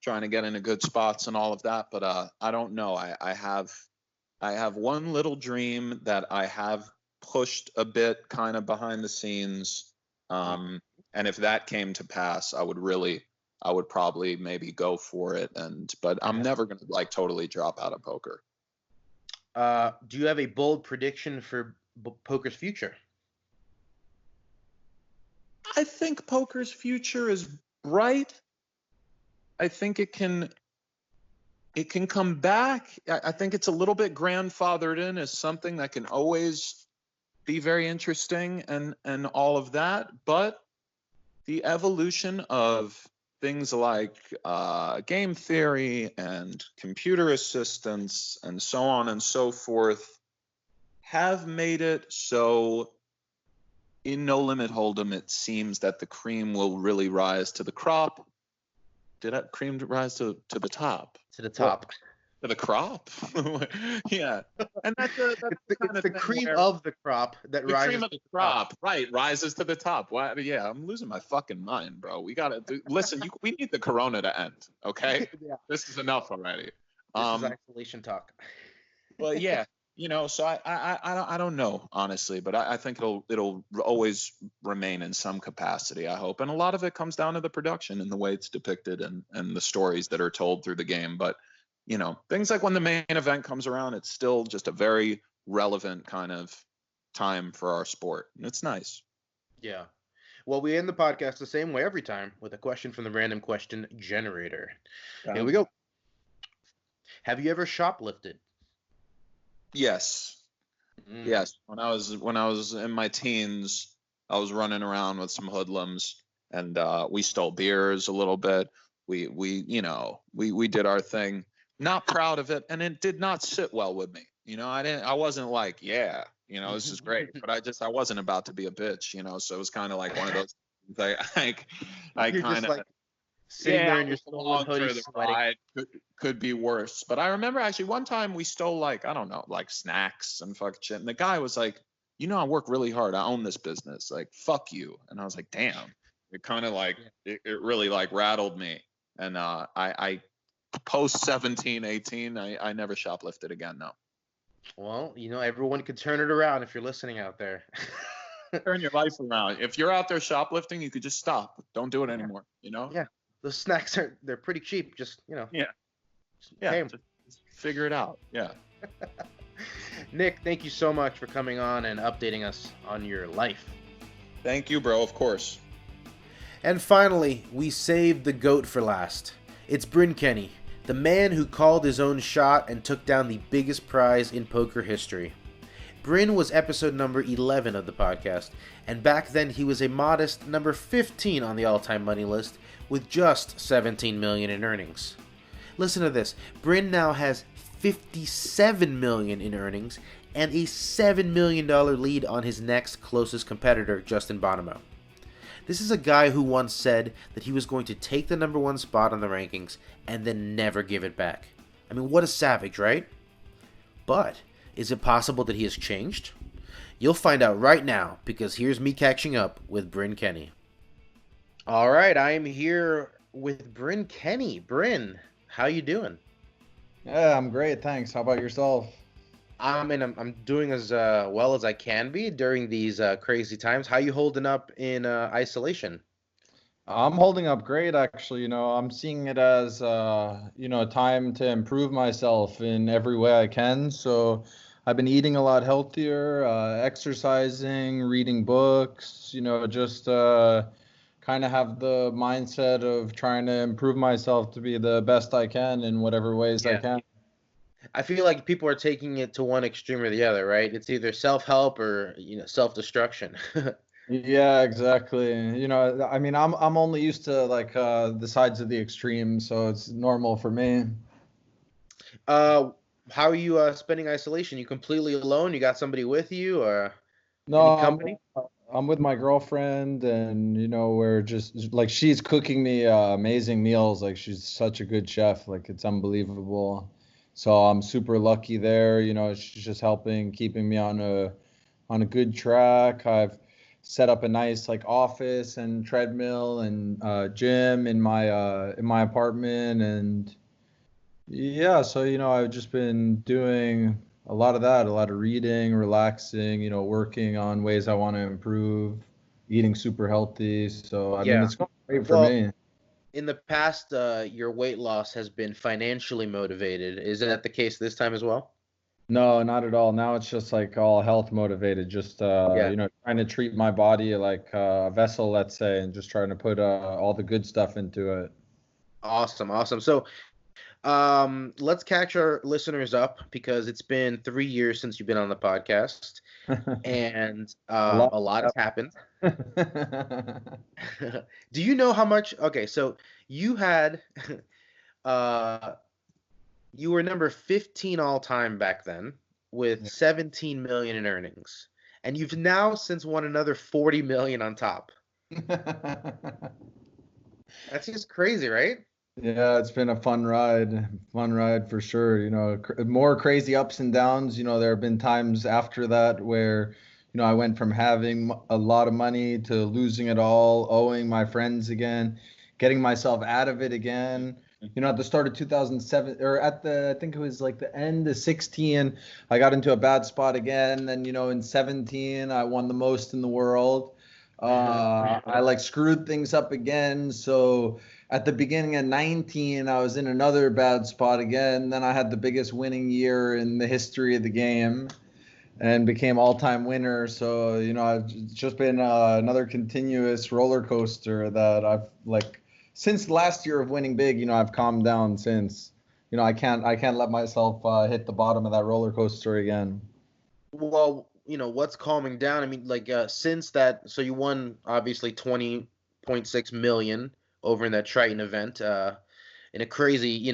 trying to get into good spots and all of that. But I don't know. I have one little dream that I have pushed a bit kind of behind the scenes. And if that came to pass, I would probably maybe go for it. But I'm never going to like totally drop out of poker. Do you have a bold prediction for poker's future? I think poker's future is bright. I think it can come back. I think it's a little bit grandfathered in as something that can always be very interesting and all of that. But the evolution of things like game theory and computer assistance and so on and so forth have made it so in No Limit Hold'em, it seems that the cream will really rise to the crop. Did that cream rise to the top? To the top. To the crop? Yeah. And that's it's the cream of the crop that rises. The cream of the crop, right, rises to the top. Well, yeah, I'm losing my fucking mind, bro. We gotta listen. We need the corona to end, okay? Yeah. This is enough already. This is isolation talk. Well, yeah. So I don't know, honestly, but I think it'll always remain in some capacity, I hope. And a lot of it comes down to the production and the way it's depicted and the stories that are told through the game. But, things like when the main event comes around, it's still just a very relevant kind of time for our sport. And it's nice. Yeah. Well, we end the podcast the same way every time with a question from the random question generator. Here we go. Have you ever shoplifted? Yes. Yes. When I was in my teens, I was running around with some hoodlums, and we stole beers a little bit. We did our thing. Not proud of it, and it did not sit well with me. I wasn't like, yeah, this is great, but I wasn't about to be a bitch, so it was kind of like one of those things. I kind of sitting there in your stolen hoodie sweating. Could be worse. But I remember actually one time we stole like snacks and fuck shit. And the guy was like, I work really hard. I own this business. Like, fuck you. And I was like, damn. It kind of like, it really like rattled me. And I post 17, 18, I never shoplifted again, no. Well, everyone could turn it around if you're listening out there. Turn your life around. If you're out there shoplifting, you could just stop. Don't do it anymore, Yeah. The snacks they're pretty cheap. Just, Yeah. Just figure it out. Yeah. Nick, thank you so much for coming on and updating us on your life. Thank you, bro. Of course. And finally, we saved the GOAT for last. It's Bryn Kenney, the man who called his own shot and took down the biggest prize in poker history. Bryn was episode number 11 of the podcast, and back then he was a modest number 15 on the all-time money list with just $17 million in earnings. Listen to this. Bryn now has $57 million in earnings and a $7 million lead on his next closest competitor, Justin Bonomo. This is a guy who once said that he was going to take the number one spot on the rankings and then never give it back. I mean, what a savage, right? But is it possible that he has changed? You'll find out right now, because here's me catching up with Bryn Kenney. All right, I am here with Bryn Kenney. Bryn, how you doing? Yeah, I'm great, thanks. How about yourself? I'm doing as well as I can be during these crazy times. How you holding up in isolation? I'm holding up great, actually. I'm seeing it as a time to improve myself in every way I can. So I've been eating a lot healthier, exercising, reading books, just kind of have the mindset of trying to improve myself to be the best I can in whatever ways I can. I feel like people are taking it to one extreme or the other, right? It's either self-help or, self-destruction. Yeah, exactly. I mean, I'm only used to like the sides of the extreme, so it's normal for me. How are you spending isolation? You completely alone? You got somebody with you or no, any company? I'm with my girlfriend, and we're just like, she's cooking me amazing meals. Like, she's such a good chef. Like, it's unbelievable. So I'm super lucky there. She's just helping, keeping me on on a good track. I've set up a nice like office and treadmill and gym in my apartment, and yeah, so I've just been doing a lot of that, a lot of reading, relaxing, working on ways I want to improve, eating super healthy. So I mean, Yeah. it's going great for Well, me. in the past, your weight loss has been financially motivated. Is that the case this time as well? No, not at all. Now it's just like all health motivated, just Yeah. trying to treat my body like a vessel, let's say, and just trying to put all the good stuff into it. Awesome, awesome. So, let's catch our listeners up because it's been 3 years since you've been on the podcast, and A lot. a lot has happened. Yeah. Do you know how much? Okay, so you had, uh, you were number 15 all time back then with 17 million in earnings, and you've now since won another 40 million on top. That's just crazy, right? Yeah, it's been a fun ride for sure. More crazy ups and downs. There have been times after that where, I went from having a lot of money to losing it all, owing my friends again, getting myself out of it again. At the start of 2007, or I think it was like the end of 16, I got into a bad spot again. Then, in 17, I won the most in the world. I like screwed things up again. So at the beginning of 19, I was in another bad spot again. Then I had the biggest winning year in the history of the game and became all-time winner. So, it's just been another continuous roller coaster that I've like since last year of winning big, I've calmed down since. I can't let myself hit the bottom of that roller coaster again. Well, what's calming down? I mean, like since that, so you won obviously 20.6 million over in that Triton event, in a crazy,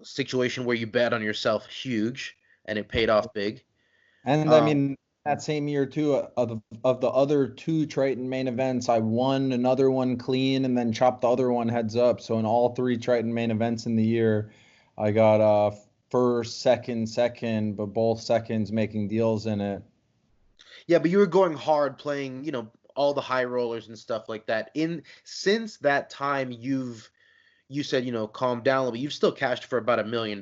situation where you bet on yourself huge and it paid off big. And I Um, mean, that same year too, of the other two Triton main events, I won another one clean and then chopped the other one heads up. So in all three Triton main events in the year, I got first, second, but both seconds making deals in it. yeah, but you were going hard playing, all the high rollers and stuff like that. In since that time, you said, calm down a little bit. You've still cashed for about $1 million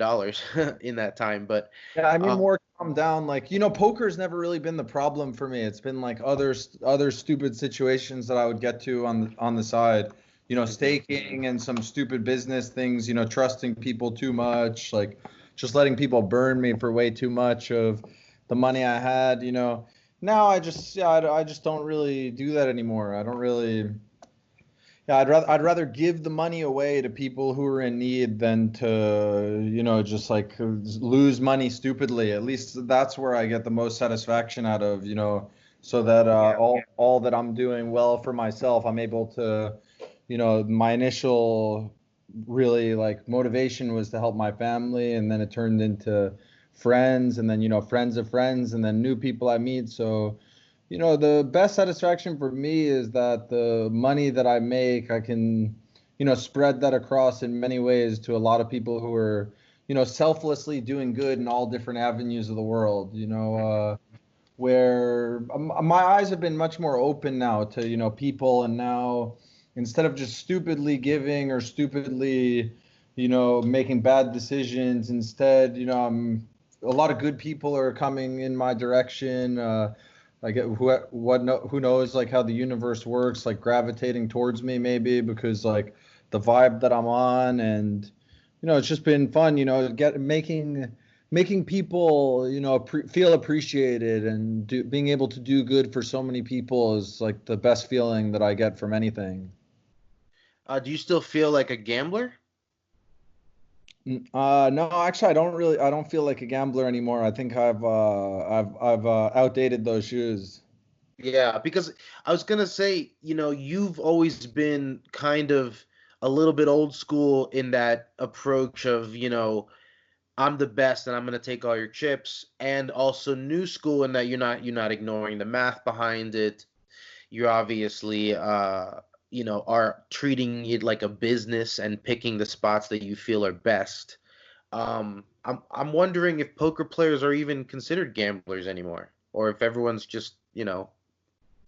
in that time, but Yeah, I mean, um, more calm down. Like, poker's never really been the problem for me. It's been like other stupid situations that I would get to on the side. Staking and some stupid business things, trusting people too much, like just letting people burn me for way too much of the money I had. Now I just don't really do that anymore. I don't really. Yeah, I'd rather give the money away to people who are in need than to, just like lose money stupidly. At least that's where I get the most satisfaction out of, so that yeah, all that I'm doing well for myself, I'm able to, my initial really like motivation was to help my family, and then it turned into friends, and then, friends of friends, and then new people I meet. So, the best satisfaction for me is that the money that I make, I can, spread that across in many ways to a lot of people who are, selflessly doing good in all different avenues of the world, where my eyes have been much more open now to, people. And now instead of just stupidly giving or stupidly, making bad decisions, instead, a lot of good people are coming in my direction. Like who knows like how the universe works, like gravitating towards me maybe because like the vibe that I'm on. And it's just been fun, making people feel appreciated, and being able to do good for so many people is like the best feeling that I get from anything. do you still feel like a gambler? No, actually, I don't feel like a gambler anymore. I think I've outdated those shoes. Yeah, because I was gonna say, you've always been kind of a little bit old school in that approach of, I'm the best and I'm gonna take all your chips, and also new school in that you're not ignoring the math behind it. You're obviously are treating it like a business and picking the spots that you feel are best. I'm wondering if poker players are even considered gamblers anymore. or if everyone's just,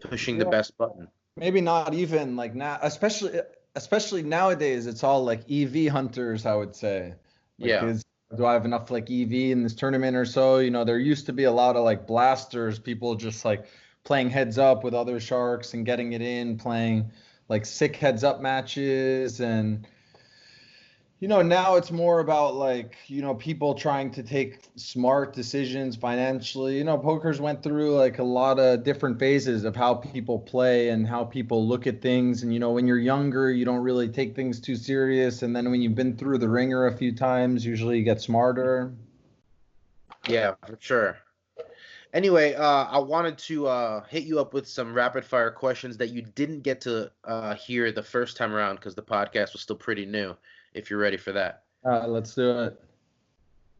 pushing the Yeah. best button. Maybe not even like now, especially nowadays, it's all like EV hunters, I would say. Like, Yeah. do I have enough like EV in this tournament or so? There used to be a lot of like blasters, people just like playing heads up with other sharks and getting it in, playing like sick heads up matches. And now it's more about like, people trying to take smart decisions financially. Poker's went through like a lot of different phases of how people play and how people look at things. And, when you're younger, you don't really take things too serious. And then when you've been through the ringer a few times, usually you get smarter. Yeah, for sure. Anyway, I wanted to hit you up with some rapid fire questions that you didn't get to hear the first time around because the podcast was still pretty new, if you're ready for that. Let's do it.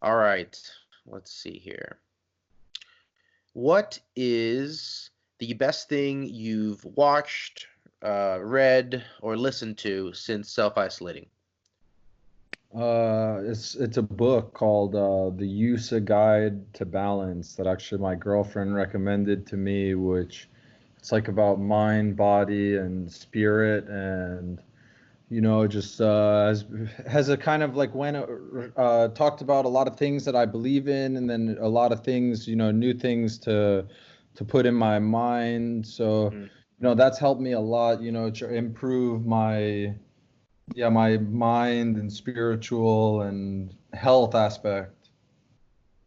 All right. Let's see here. What is the best thing you've watched, read, or listened to since self-isolating? It's a book called The USA Guide to Balance that actually my girlfriend recommended to me, which it's like about mind, body, and spirit, and just has a kind of like talked about a lot of things that I believe in, and then a lot of things, new things to put in my mind. So, that's helped me a lot, to improve my mind and spiritual and health aspect.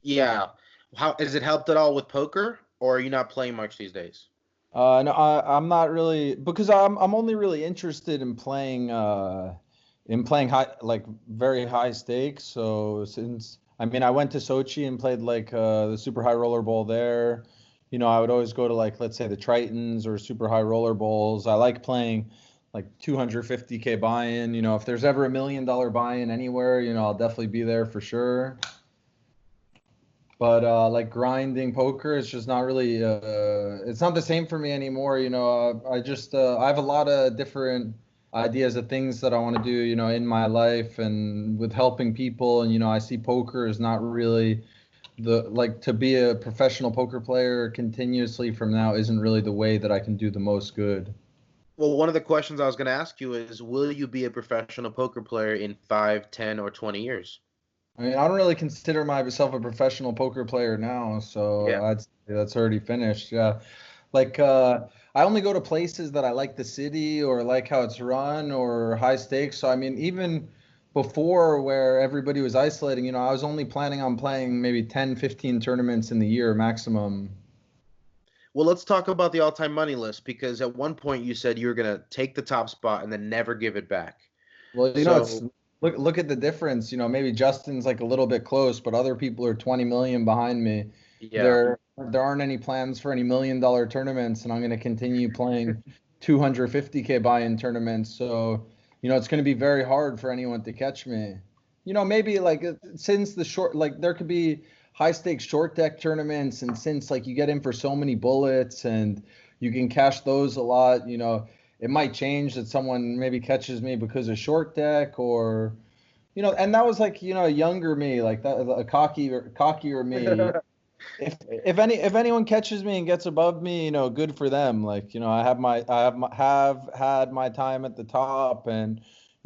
Yeah. How has it helped at all with poker, or are you not playing much these days? No, I'm not really, because I'm only really interested in playing high, like very high stakes. So I went to Sochi and played like the super high roller bowl there. I would always go to like, let's say the Tritons or super high roller bowls. I like playing like 250K buy-in. If there's ever $1 million buy-in anywhere, I'll definitely be there for sure. But like grinding poker, it's just not really, it's not the same for me anymore. I have a lot of different ideas of things that I want to do, in my life and with helping people. And, I see poker is not really to be a professional poker player continuously from now isn't really the way that I can do the most good. Well, one of the questions I was going to ask you is, will you be a professional poker player in 5, 10, or 20 years? I don't really consider myself a professional poker player now, so Yeah. I'd say that's already finished. Yeah, like I only go to places that I like the city or like how it's run or high stakes. So even before where everybody was isolating, I was only planning on playing maybe 10, 15 tournaments in the year maximum. Well, let's talk about the all-time money list, because at one point you said you were going to take the top spot and then never give it back. Well, look at the difference. Maybe Justin's like a little bit close, but other people are 20 million behind me. Yeah. There aren't any plans for any $1 million tournaments, and I'm going to continue playing 250K buy-in tournaments. So, it's going to be very hard for anyone to catch me. Maybe like since the short, like there could be high stakes short deck tournaments, and since like you get in for so many bullets and you can cash those a lot, it might change that someone maybe catches me because of short deck or, and that was like, a younger me, like that, a cockier me. If anyone catches me and gets above me, good for them. Like, I have had my time at the top, and,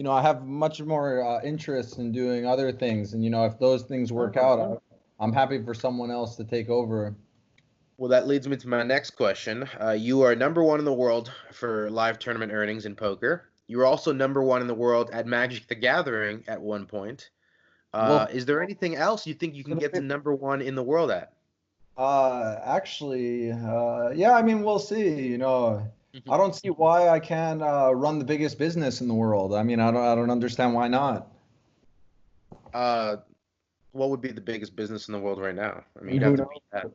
I have much more interest in doing other things. And, if those things work out, I'm happy for someone else to take over. Well, that leads me to my next question. You are number one in the world for live tournament earnings in poker. You were also number one in the world at Magic the Gathering at one point. Is there anything else you think you can get to number one in the world at? Actually, yeah, we'll see. I don't see why I can't run the biggest business in the world. I don't understand why not. What would be the biggest business in the world right now? You'd have to beat that.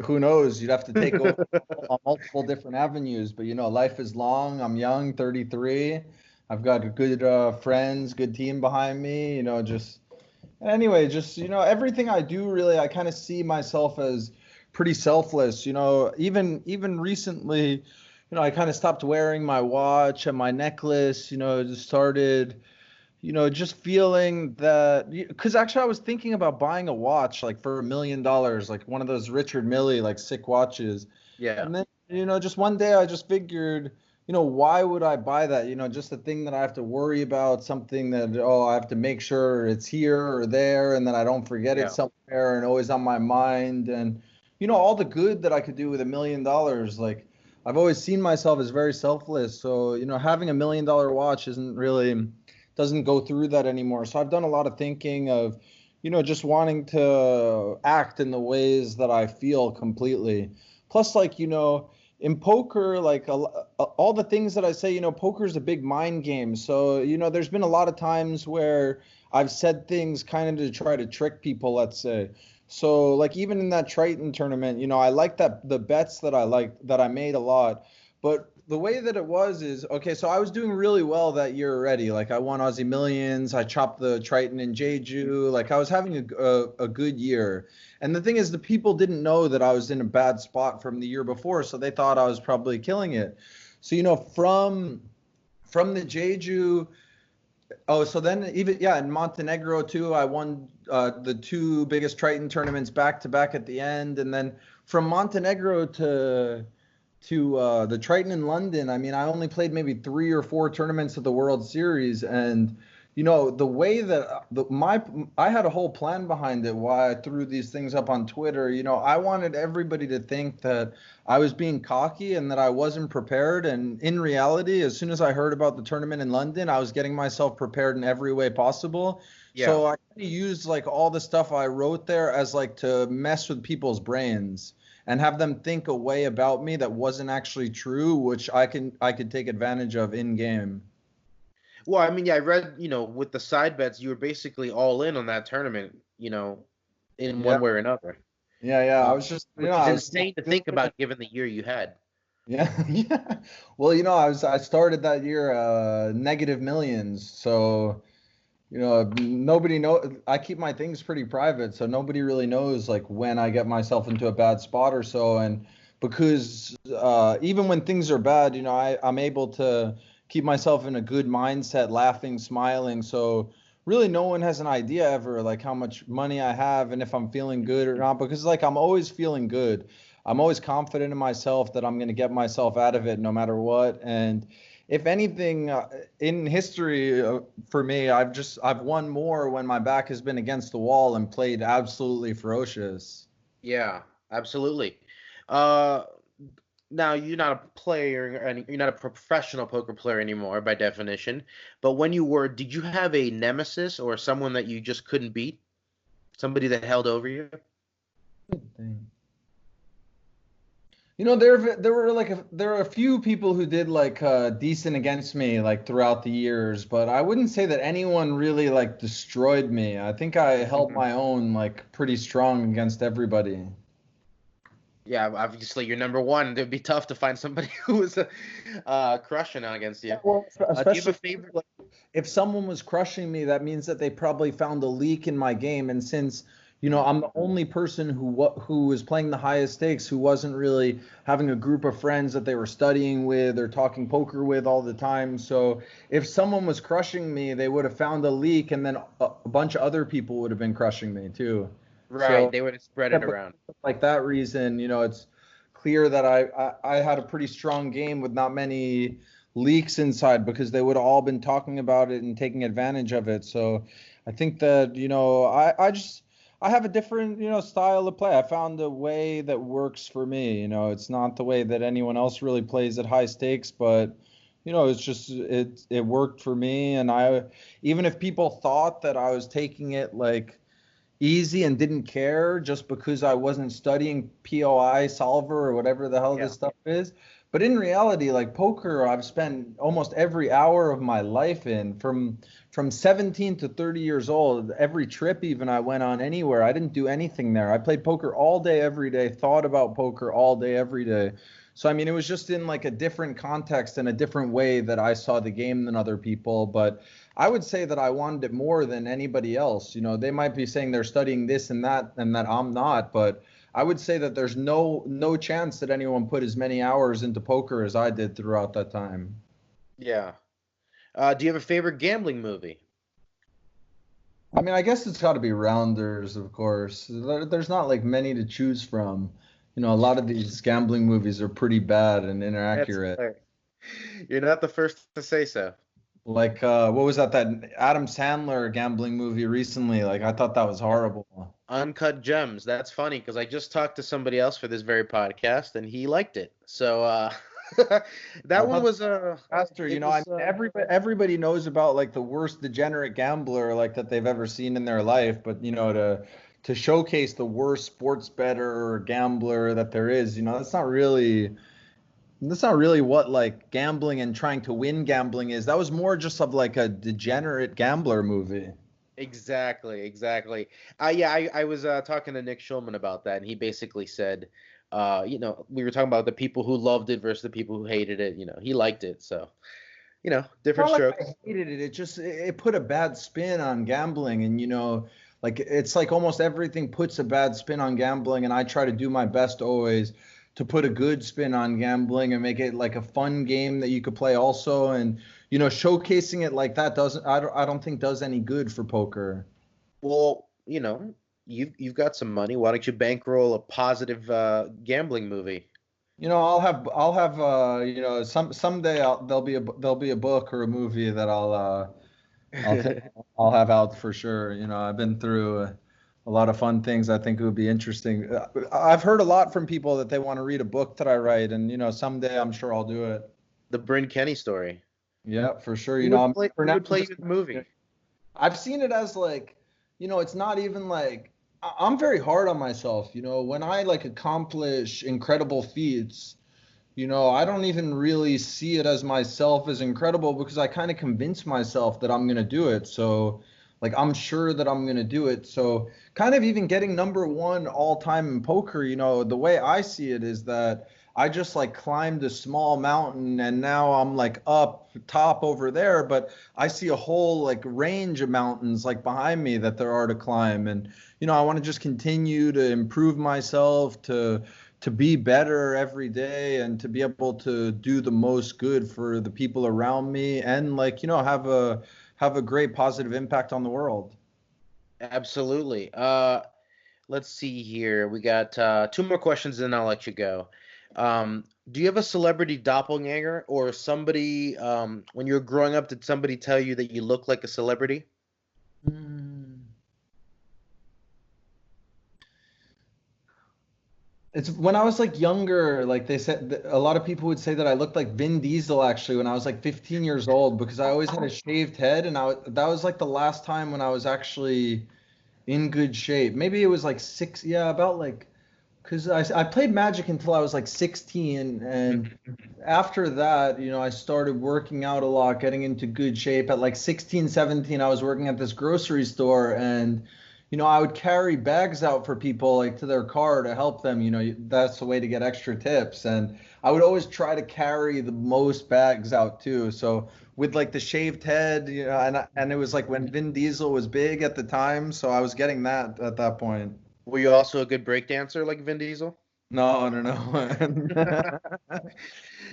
Who knows? You'd have to take over on multiple different avenues. But, life is long. I'm young, 33. I've got good friends, good team behind me. Everything I do, really, I kind of see myself as pretty selfless. Even recently, I kind of stopped wearing my watch and my necklace. Just started just feeling that, because actually I was thinking about buying a watch like for $1 million, like one of those Richard Mille like sick watches. Yeah. And then, just one day I just figured, why would I buy that? Just a thing that I have to worry about, something that, I have to make sure it's here or there and that I don't forget it Yeah. somewhere and always on my mind. And, all the good that I could do with $1 million, like I've always seen myself as very selfless. So, having $1 million watch doesn't go through that anymore. So I've done a lot of thinking of, just wanting to act in the ways that I feel completely. Plus, like, in poker, like all the things that I say, poker is a big mind game. So, there's been a lot of times where I've said things kind of to try to trick people, let's say. So, like, even in that Triton tournament, I like the bets that I made a lot. But the way that it was is, okay, so I was doing really well that year already. Like, I won Aussie Millions, I chopped the Triton in Jeju. Like, I was having a good year. And the thing is, the people didn't know that I was in a bad spot from the year before, so they thought I was probably killing it. So, from the Jeju, so then even, yeah, in Montenegro too, I won the two biggest Triton tournaments back to back at the end. And then from Montenegro to the Triton in London, I mean, I only played maybe 3 or 4 tournaments of the World Series. And, the way that I had a whole plan behind it, why I threw these things up on Twitter. I wanted everybody to think that I was being cocky and that I wasn't prepared. And in reality, as soon as I heard about the tournament in London, I was getting myself prepared in every way possible. Yeah. So I used like all the stuff I wrote there as like to mess with people's brains and have them think a way about me that wasn't actually true, which I could take advantage of in game. Well, I mean, yeah, I read, with the side bets, you were basically all in on that tournament, in one way or another. Yeah. I was just, which is insane to think about given the year you had. Yeah, yeah. Well, I started that year negative millions, so nobody know. I keep my things pretty private, so nobody really knows like when I get myself into a bad spot or so. And because even when things are bad, I'm able to keep myself in a good mindset, laughing, smiling. So really no one has an idea ever like how much money I have and if I'm feeling good or not, because like I'm always feeling good. I'm always confident in myself that I'm going to get myself out of it no matter what. And if anything, in history for me, I've won more when my back has been against the wall and played absolutely ferocious. Yeah, absolutely. Now you're not a player, and you're not a professional poker player anymore by definition. But when you were, did you have a nemesis or someone that you just couldn't beat? Somebody that held over you? There are a few people who did like decent against me like throughout the years, but I wouldn't say that anyone really like destroyed me. I think I held my own like pretty strong against everybody. Yeah, obviously you're number one. It'd be tough to find somebody who was crushing on against you. Well, do you especially have a favorite? if someone was crushing me, that means that they probably found a leak in my game. And since I'm the only person who was playing the highest stakes, who wasn't really having a group of friends that they were studying with or talking poker with all the time. So if someone was crushing me, they would have found a leak, and then a bunch of other people would have been crushing me too. Right, So, they would have spread it around. like that reason, it's clear that I had a pretty strong game with not many leaks inside, because they would have all been talking about it and taking advantage of it. So I think that, I have a different, style of play. I found a way that works for me. It's not the way that anyone else really plays at high stakes, but it's just it worked for me. And even if people thought that I was taking it like easy and didn't care just because I wasn't studying POI solver or whatever the hell this stuff is. But in reality, like poker, I've spent almost every hour of my life in, from 17 to 30 years old. Every trip even I went on anywhere, I didn't do anything there. I played poker all day, every day, thought about poker all day, every day. So, I mean, it was just in like a different context and a different way that I saw the game than other people. But I would say that I wanted it more than anybody else. They might be saying they're studying this and that I'm not, but I would say that there's no chance that anyone put as many hours into poker as I did throughout that time. Yeah. Do you have a favorite gambling movie? I mean, I guess it's got to be rounders, of course. There's not like many to choose from. A lot of these gambling movies are pretty bad and That's inaccurate. fair. You're not the first to say so. Like, what was that Adam Sandler gambling movie recently? Like, I thought that was horrible. Uncut Gems. That's funny because I just talked to somebody else for this very podcast and he liked it. So that one was Pastor, it I was mean, everybody knows about like the worst degenerate gambler like that they've ever seen in their life, but to showcase the worst sports bettor or gambler that there is, that's not really what like gambling and trying to win gambling is. That was more just of like a degenerate gambler movie. exactly. Yeah, I was talking to Nick Schulman about that, and he basically said, we were talking about the people who loved it versus the people who hated it. He liked it, so different Not like strokes. I hated it. It put a bad spin on gambling, and like it's like almost everything puts a bad spin on gambling, and I try to do my best always to put a good spin on gambling and make it like a fun game that you could play also, and showcasing it like that doesn't I don't think does any good for poker. Well, you've got some money. Why don't you bankroll a positive gambling movie? I'll have someday there'll be a book or a movie that I'll I'll have out for sure. I've been through a lot of fun things. I think it would be interesting. I've heard a lot from people that they want to read a book that I write, and someday I'm sure I'll do it. The Bryn Kenney story. Yeah, for sure. Who would play you in the movie? I've seen it as like, it's not even like I'm very hard on myself. When I like accomplish incredible feats, I don't even really see it as myself as incredible because I kind of convince myself that I'm going to do it. So, like, I'm sure that I'm going to do it. So, kind of even getting number one all time in poker, the way I see it is that I just like climbed a small mountain and now I'm like up top over there, but I see a whole like range of mountains like behind me that there are to climb. And, I want to just continue to improve myself, to be better every day and to be able to do the most good for the people around me and like have a great positive impact on the world. Absolutely. Let's see here. We got two more questions, then I'll let you go. Do you have a celebrity doppelganger or somebody, when you were growing up, did somebody tell you that you look like a celebrity? It's when I was like younger, like they said, a lot of people would say that I looked like Vin Diesel actually when I was like 15 years old because I always had a shaved head, and that was like the last time when I was actually in good shape. Maybe it was like yeah, about like, because I played Magic until I was like 16, and after that, I started working out a lot, getting into good shape. At like 16, 17, I was working at this grocery store, and I would carry bags out for people like to their car to help them. That's the way to get extra tips. And I would always try to carry the most bags out too. So with like the shaved head, and it was like when Vin Diesel was big at the time. So I was getting that at that point. Were you also a good break dancer like Vin Diesel? No, no, no.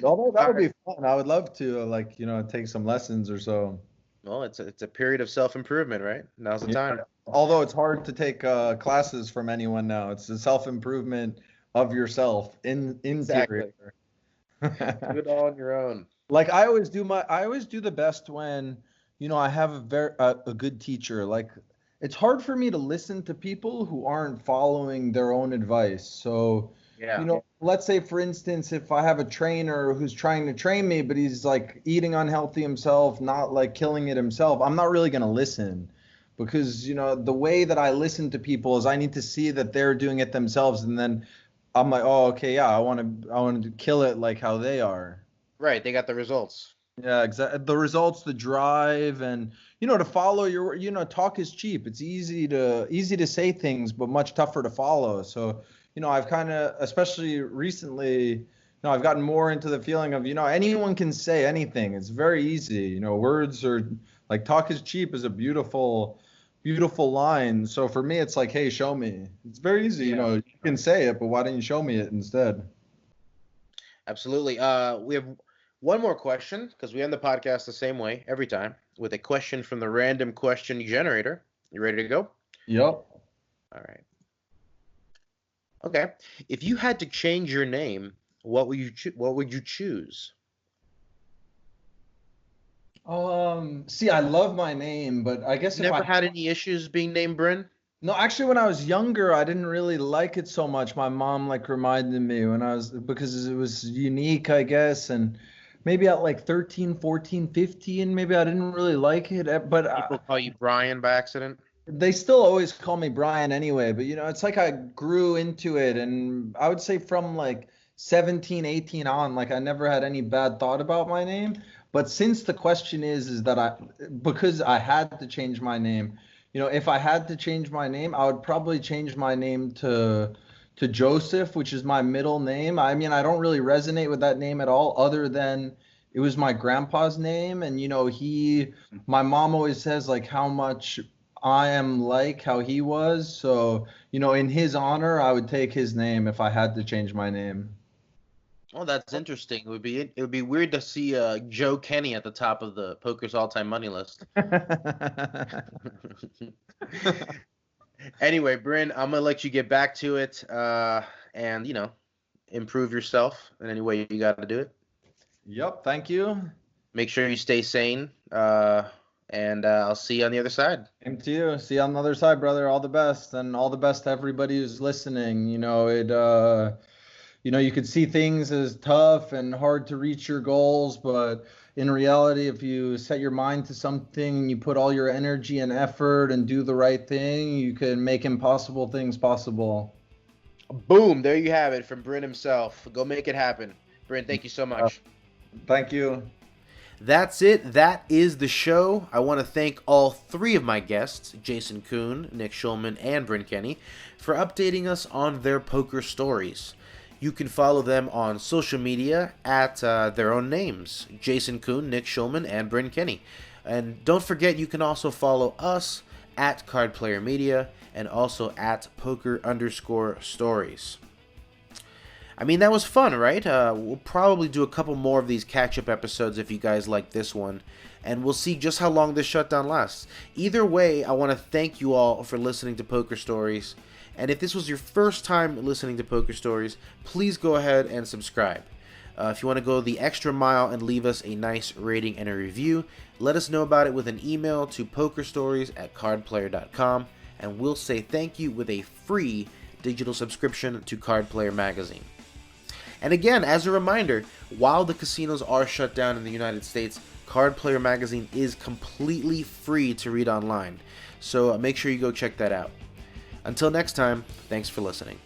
Although that All would right. be fun. I would love to like, take some lessons or so. Well, it's a period of self-improvement, right? Now's the Yeah. time. Although it's hard to take classes from anyone now. It's the self-improvement of yourself in Exactly. interior. Do it all on your own. Like I always do the best when, I have a good teacher. Like it's hard for me to listen to people who aren't following their own advice. So, Yeah. let's say for instance, if I have a trainer who's trying to train me, but he's like eating unhealthy himself, not like killing it himself, I'm not really going to listen because, the way that I listen to people is I need to see that they're doing it themselves. And then I'm like, oh, okay, yeah, I want to kill it like how they are. Right, they got the results. Yeah, exactly. The results, the drive, and to follow your, talk is cheap. It's easy to say things, but much tougher to follow. So, I've kind of, especially recently, I've gotten more into the feeling of, anyone can say anything. It's very easy. Words are like talk is cheap is a beautiful, beautiful line. So for me, it's like, hey, show me. It's very easy. You can say it, but why don't you show me it instead? Absolutely. We have one more question because we end the podcast the same way every time with a question from the random question generator. You ready to go? Yep. All right. Okay. If you had to change your name, what would you choose? See, I love my name, but I guess Never had any issues being named Bryn? No, actually, when I was younger, I didn't really like it so much. My mom like reminded me because it was unique, I guess, and maybe at like 13, 14, 15, maybe I didn't really like it, but People call you Brian by accident? they still always call me Brian anyway, but it's like I grew into it, and I would say from like 17, 18 on, like I never had any bad thought about my name. But since the question is that because I had to change my name, if I had to change my name, I would probably change my name to Joseph, which is my middle name. I mean, I don't really resonate with that name at all, other than it was my grandpa's name, and my mom always says like how much I am like how he was. So, in his honor, I would take his name if I had to change my name. Oh, that's interesting. It would be weird to see Joe Kenny at the top of the poker's all-time money list. Anyway, Bryn, I'm gonna let you get back to it, and improve yourself in any way you got to do it. Yep, thank you. Make sure you stay sane, and I'll see you on the other side. Same to you. See you on the other side, brother. All the best, and all the best to everybody who's listening. You could see things as tough and hard to reach your goals, but in reality, if you set your mind to something and you put all your energy and effort and do the right thing, you can make impossible things possible. Boom, there you have it from Bryn himself. Go make it happen. Bryn, thank you so much. Thank you. That's it. That is the show. I want to thank all three of my guests, Jason Kuhn, Nick Schulman, and Bryn Kenney, for updating us on their poker stories. You can follow them on social media at their own names, Jason Kuhn, Nick Schulman, and Bryn Kenney. And don't forget, you can also follow us at Card Player Media and also at poker_stories. I mean, that was fun, right? We'll probably do a couple more of these catch-up episodes if you guys like this one, and we'll see just how long this shutdown lasts. Either way, I want to thank you all for listening to Poker Stories. And if this was your first time listening to Poker Stories, please go ahead and subscribe. If you want to go the extra mile and leave us a nice rating and a review, let us know about it with an email to pokerstories@cardplayer.com, and we'll say thank you with a free digital subscription to Card Player Magazine. And again, as a reminder, while the casinos are shut down in the United States, Card Player Magazine is completely free to read online. So make sure you go check that out. Until next time, thanks for listening.